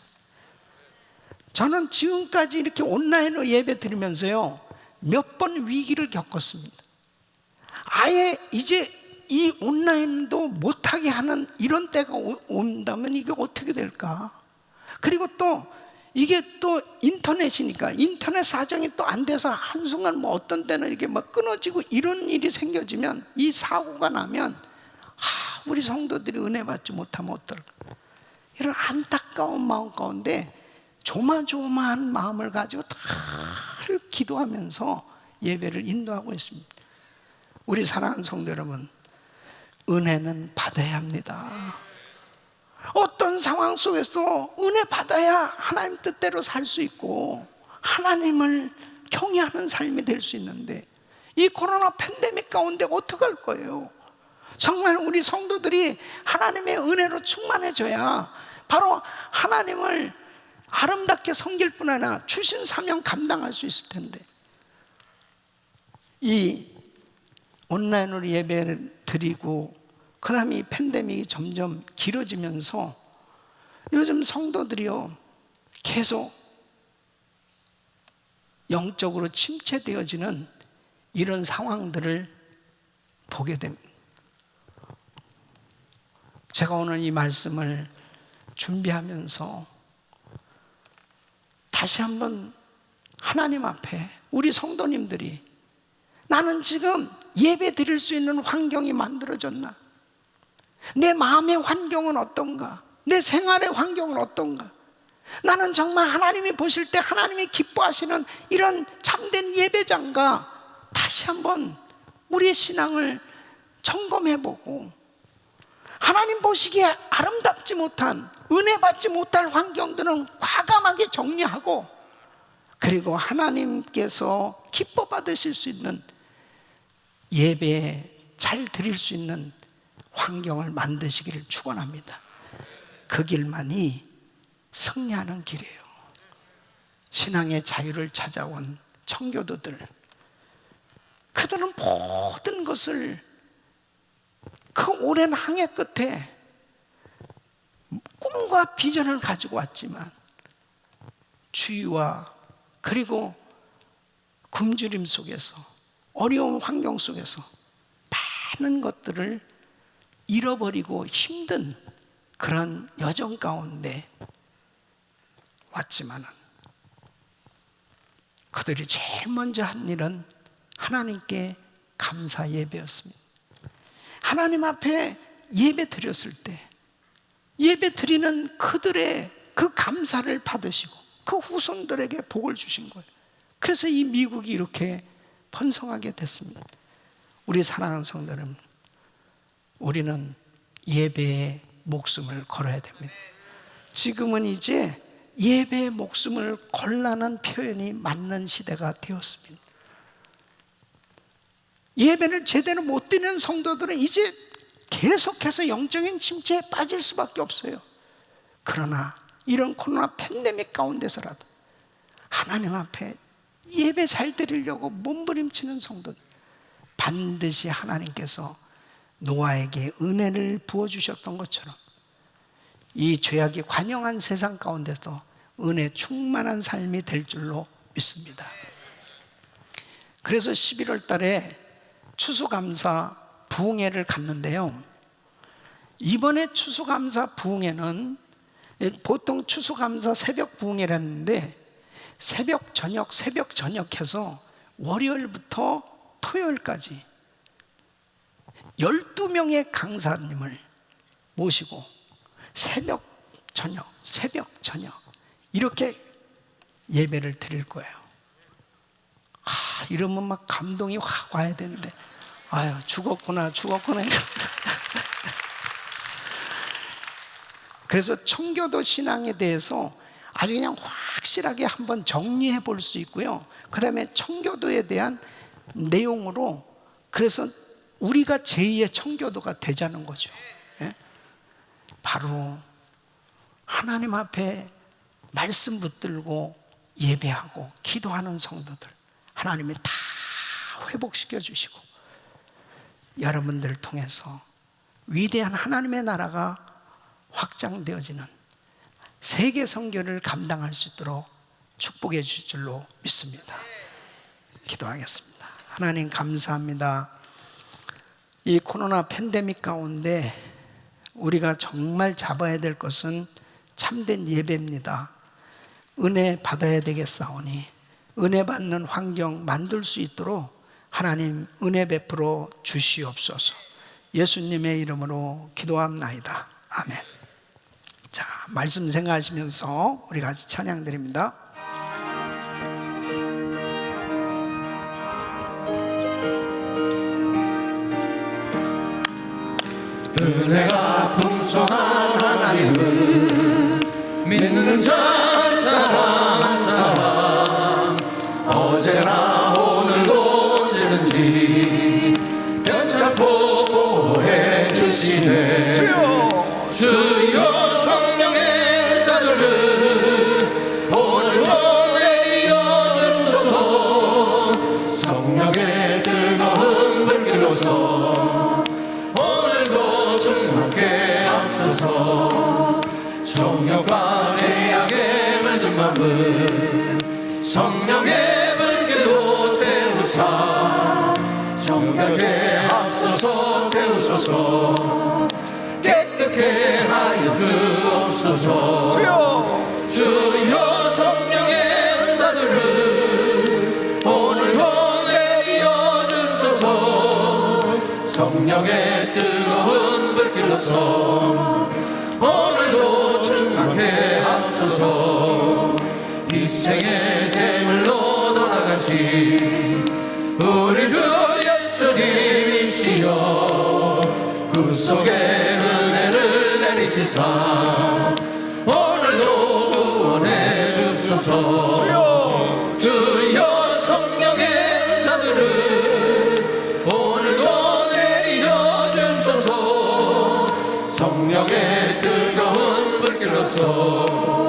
저는 지금까지 이렇게 온라인으로 예배 드리면서요, 몇 번 위기를 겪었습니다. 아예 이제 이 온라인도 못하게 하는 이런 때가 온다면 이게 어떻게 될까? 그리고 또 이게 또 인터넷이니까 인터넷 사정이 또 안 돼서 한순간 뭐 어떤 때는 이게 막 끊어지고 이런 일이 생겨지면, 이 사고가 나면 우리 성도들이 은혜 받지 못하면 어떨까? 이런 안타까운 마음 가운데 조마조마한 마음을 가지고 늘 기도하면서 예배를 인도하고 있습니다. 우리 사랑하는 성도 여러분, 은혜는 받아야 합니다. 어떤 상황 속에서 은혜 받아야 하나님 뜻대로 살 수 있고 하나님을 경외하는 삶이 될 수 있는데, 이 코로나 팬데믹 가운데 어떡할 거예요? 정말 우리 성도들이 하나님의 은혜로 충만해져야 바로 하나님을 아름답게 섬길 뿐 아니라 주신 사명 감당할 수 있을 텐데, 이 온라인으로 예배를 드리고 그 다음에 이 팬데믹이 점점 길어지면서 요즘 성도들이요, 계속 영적으로 침체되어지는 이런 상황들을 보게 됩니다. 제가 오늘 이 말씀을 준비하면서 다시 한번 하나님 앞에 우리 성도님들이, 나는 지금 예배 드릴 수 있는 환경이 만들어졌나? 내 마음의 환경은 어떤가? 내 생활의 환경은 어떤가? 나는 정말 하나님이 보실 때 하나님이 기뻐하시는 이런 참된 예배장가? 다시 한번 우리의 신앙을 점검해보고, 하나님 보시기에 아름답지 못한, 은혜 받지 못할 환경들은 과감하게 정리하고, 그리고 하나님께서 기뻐 받으실 수 있는 예배 잘 드릴 수 있는 환경을 만드시기를 축원합니다. 그 길만이 승리하는 길이에요. 신앙의 자유를 찾아온 청교도들, 그들은 모든 것을 그 오랜 항해 끝에 꿈과 비전을 가지고 왔지만 주의와 그리고 굶주림 속에서, 어려운 환경 속에서 많은 것들을 잃어버리고 힘든 그런 여정 가운데 왔지만은, 그들이 제일 먼저 한 일은 하나님께 감사 예배였습니다. 하나님 앞에 예배 드렸을 때 예배 드리는 그들의 그 감사를 받으시고, 그 후손들에게 복을 주신 거예요. 그래서 이 미국이 이렇게 번성하게 됐습니다. 우리 사랑하는 성도 여러분, 우리는 예배에 목숨을 걸어야 됩니다. 지금은 이제 예배에 목숨을 걸라는 표현이 맞는 시대가 되었습니다. 예배를 제대로 못 드리는 성도들은 이제 계속해서 영적인 침체에 빠질 수밖에 없어요. 그러나 이런 코로나 팬데믹 가운데서라도 하나님 앞에 예배 잘 드리려고 몸부림치는 성도들, 반드시 하나님께서 노아에게 은혜를 부어주셨던 것처럼 이 죄악이 관영한 세상 가운데서 은혜 충만한 삶이 될 줄로 믿습니다. 그래서 11월 달에 추수감사 부흥회를 갔는데요, 이번에 추수감사 부흥회는 보통 추수감사 새벽 부흥회를 했는데 새벽 저녁 해서 월요일부터 토요일까지 12명의 강사님을 모시고 새벽 저녁 이렇게 예배를 드릴 거예요. 이러면 막 감동이 확 와야 되는데, 아유, 죽었구나. 그래서 청교도 신앙에 대해서 아주 그냥 확실하게 한번 정리해 볼 수 있고요. 그 다음에 청교도에 대한 내용으로, 그래서 우리가 제2의 청교도가 되자는 거죠. 예? 바로 하나님 앞에 말씀 붙들고 예배하고 기도하는 성도들 하나님이 다 회복시켜 주시고 여러분들을 통해서 위대한 하나님의 나라가 확장되어지는 세계 선교를 감당할 수 있도록 축복해 주실 줄로 믿습니다. 기도하겠습니다. 하나님 감사합니다. 이 코로나 팬데믹 가운데 우리가 정말 잡아야 될 것은 참된 예배입니다. 은혜 받아야 되겠사오니 은혜 받는 환경 만들 수 있도록 하나님 은혜 베풀어 주시옵소서. 예수님의 이름으로 기도합나이다. 아멘. 자, 말씀 생각하시면서 우리 같이 찬양 드립니다. 은혜가 풍성한 하나님을 믿는 자 한 사람 어제나 오늘도 언제든지 뼈잡고 보호해 주시네. 주여 성령의 사절을 오늘도 내려 주소서. 성령의 뜨거운 불길로서 오늘도 충만케 앞서서 정욕과 죄악에 물든 마음을 성령의 불길로 태우사 정결케 앞서서 태우소서. 깨끗게 하여 주옵소서. 주여 성령의 은사들을 오늘도 내려 주소서. 성령의 뜨거운 불길로서 오늘도 충만케 앞서서. 희생의 제물로 돌아가신 우리 주 예수님이시여 구속의 은혜를 내리시사 오늘도 구원해 주소서. 주여 성령의 은사들을 오늘도 내려 주소서. 성령의 뜨거운 불길로서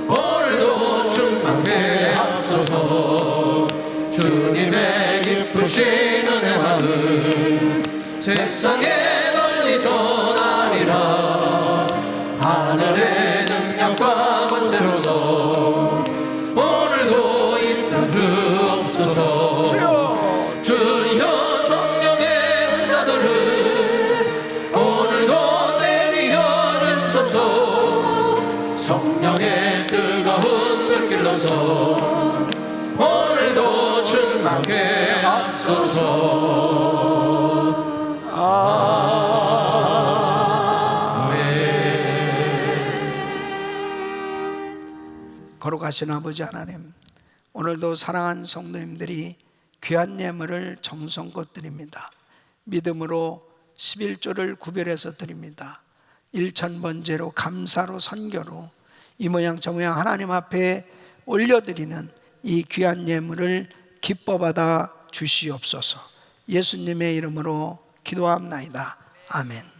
오늘도 충만케 앞서서. 주님의 기쁘신 은혜만을 세상에 널리 전하리라. 하늘의 능력과 권세로서 오늘도 임하 주옵소서. 주여 성령의 은사들을 오늘도 내려 주소서. 성령의 뜨거운 불길로서 오늘도 충만케 앞서서. 거룩하신 아버지 하나님, 오늘도 사랑하는 성도님들이 귀한 예물을 정성껏 드립니다. 믿음으로 11조를 구별해서 드립니다. 1000번제로, 감사로, 선교로 이 모양 저 모양 하나님 앞에 올려드리는 이 귀한 예물을 기뻐받아 주시옵소서. 예수님의 이름으로 기도합나이다. 아멘.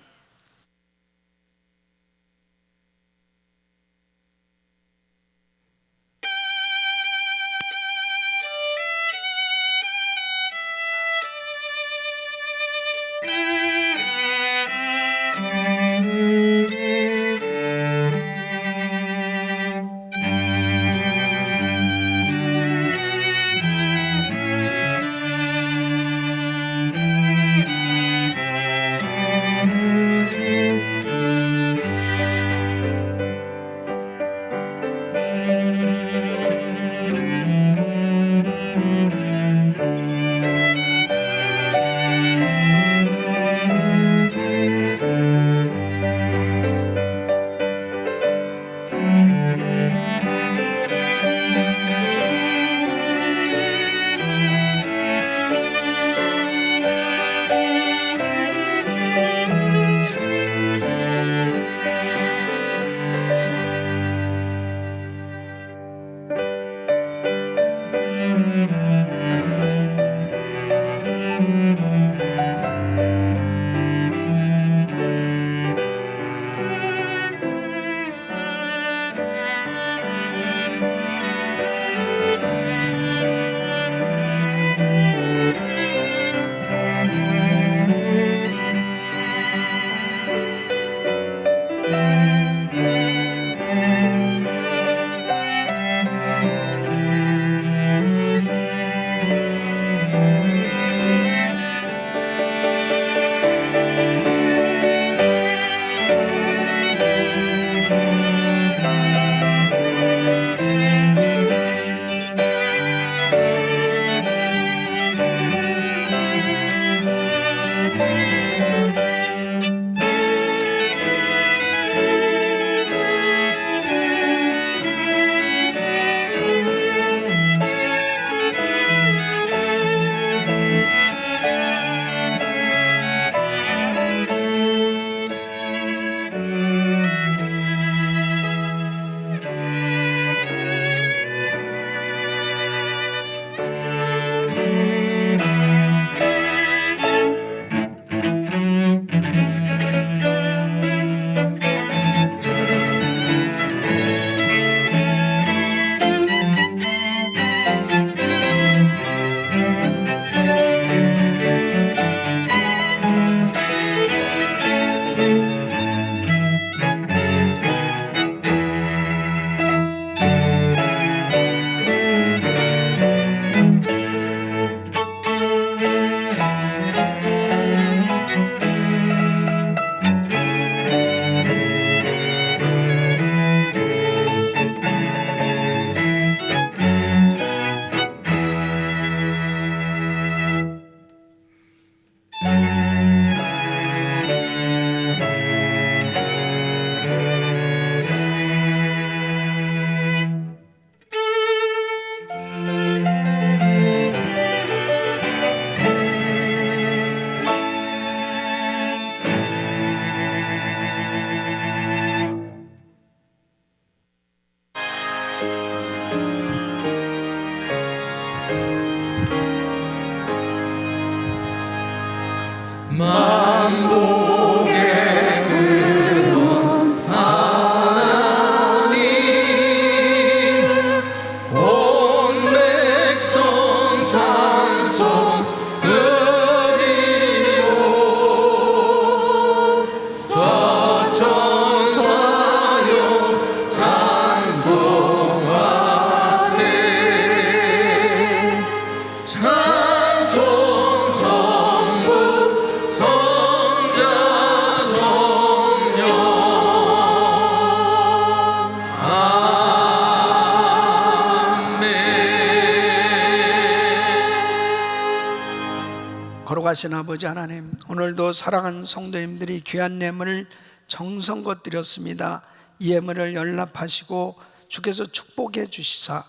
거룩하신 아버지 하나님, 오늘도 사랑하는 성도님들이 귀한 예물을 정성껏 드렸습니다. 이 예물을 연락하시고 주께서 축복해 주시사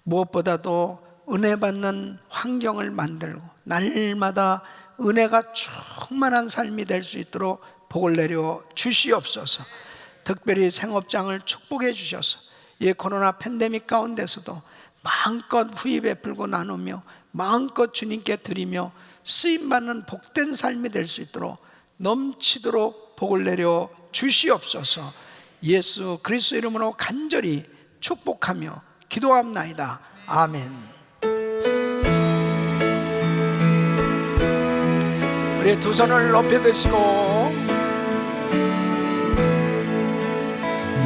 무엇보다도 은혜 받는 환경을 만들고 날마다 은혜가 충만한 삶이 될 수 있도록 복을 내려 주시옵소서. 특별히 생업장을 축복해 주셔서 이 코로나 팬데믹 가운데서도 마음껏 후히 베풀고 나누며 마음껏 주님께 드리며 쓰임받는 복된 삶이 될 수 있도록 넘치도록 복을 내려 주시옵소서. 예수 그리스도 이름으로 간절히 축복하며 기도합나이다. 아멘. 우리 두 손을 높이 드시고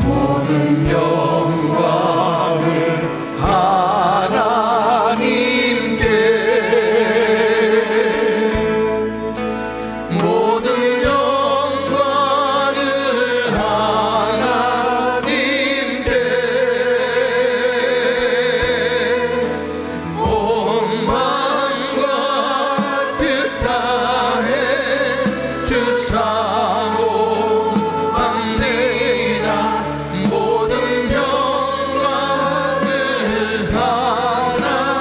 모든 영광을 하나님께, 모든 영광을 하나님께, 온 마음과 뜻 다해 주사모합니다. 모든 영광을 하나님께.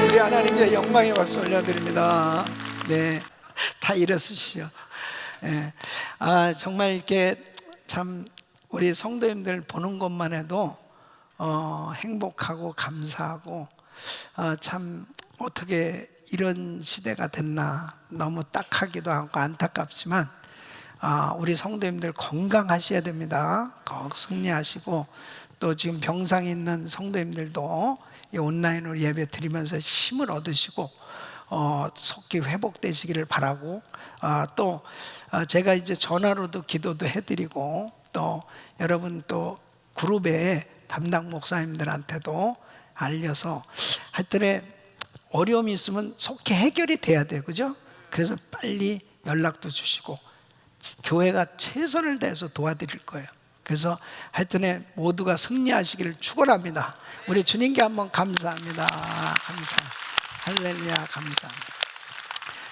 우리 하나님께 영광의 박수 올려드립니다. 네, 다 일어서시죠. 네. 정말 이렇게 참 우리 성도님들 보는 것만 해도 행복하고 감사하고 참 어떻게 이런 시대가 됐나 너무 딱하기도 하고 안타깝지만 우리 성도님들 건강하셔야 됩니다. 꼭 승리하시고 또 지금 병상에 있는 성도님들도 이 온라인으로 예배 드리면서 힘을 얻으시고 속히 회복되시기를 바라고 또 제가 이제 전화로도 기도도 해드리고 또 여러분 또 그룹에 담당 목사님들한테도 알려서 하여튼에 어려움이 있으면 속히 해결이 돼야 돼요. 그죠? 그래서 빨리 연락도 주시고 교회가 최선을 다해서 도와드릴 거예요. 그래서 하여튼에 모두가 승리하시기를 축원합니다. 우리 주님께 한번 감사합니다. 감사. 할렐루야 감사합니다.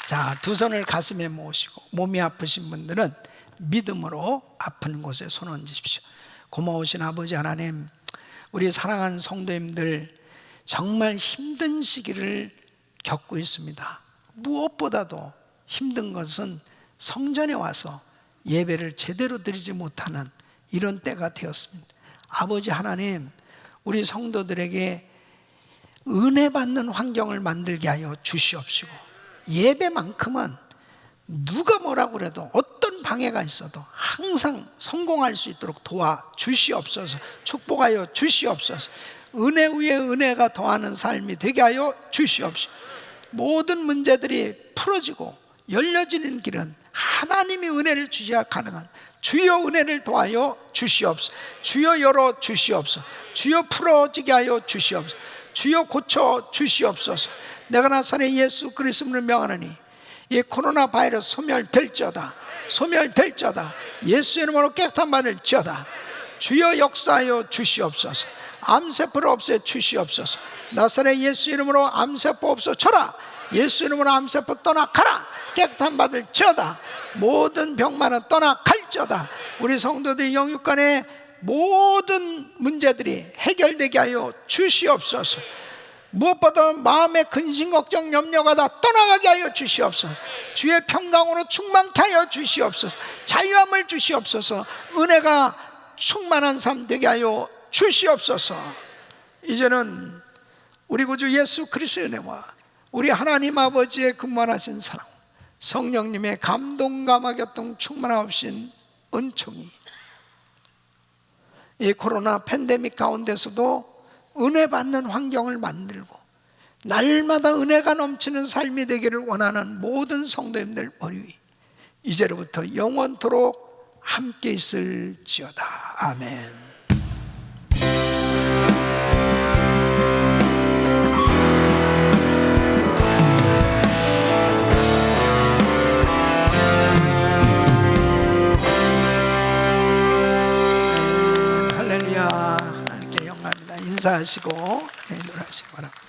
자, 두 손을 가슴에 모으시고 몸이 아프신 분들은 믿음으로 아픈 곳에 손 얹으십시오. 고마우신 아버지 하나님, 우리 사랑하는 성도님들 정말 힘든 시기를 겪고 있습니다. 무엇보다도 힘든 것은 성전에 와서 예배를 제대로 드리지 못하는 이런 때가 되었습니다. 아버지 하나님, 우리 성도들에게 은혜 받는 환경을 만들게 하여 주시옵시고 예배만큼은 누가 뭐라고 그래도 어떤 방해가 있어도 항상 성공할 수 있도록 도와주시옵소서. 축복하여 주시옵소서. 은혜 위에 은혜가 더하는 삶이 되게 하여 주시옵소서. 모든 문제들이 풀어지고 열려지는 길은 하나님이 은혜를 주셔야 가능한 주여 은혜를 더하여 주시옵소서. 주여 열어 주시옵소서. 주여 풀어지게 하여 주시옵소서. 주여 고쳐 주시옵소서. 내가 나사렛 예수 그리스도를 명하노니 이 코로나 바이러스 소멸될지어다. 소멸될지어다. 예수 이름으로 깨끗한 받을지어다. 주여 역사하여 주시옵소서. 암세포를 없애 주시옵소서. 나사렛 예수 이름으로 암세포 없어져라. 예수 이름으로 암세포 떠나가라. 깨끗한 받을지어다. 모든 병만은 떠나갈지어다. 우리 성도들 영육간의 모든 문제들이 해결되게 하여 주시옵소서. 무엇보다 마음의 근심 걱정 염려가 다 떠나가게 하여 주시옵소서. 주의 평강으로 충만케 하여 주시옵소서. 자유함을 주시옵소서. 은혜가 충만한 삶 되게 하여 주시옵소서. 이제는 우리 구주 예수 그리스도의 은혜와 우리 하나님 아버지의 근본하신 사랑, 성령님의 감동 감화 교통 충만하신 은총이 이 코로나 팬데믹 가운데서도 은혜 받는 환경을 만들고 날마다 은혜가 넘치는 삶이 되기를 원하는 모든 성도님들 머리 위 이제로부터 영원토록 함께 있을지어다. 아멘. 할렐루야. 하나님께 영광입니다. 인사하시고 노래하시기 바랍니다.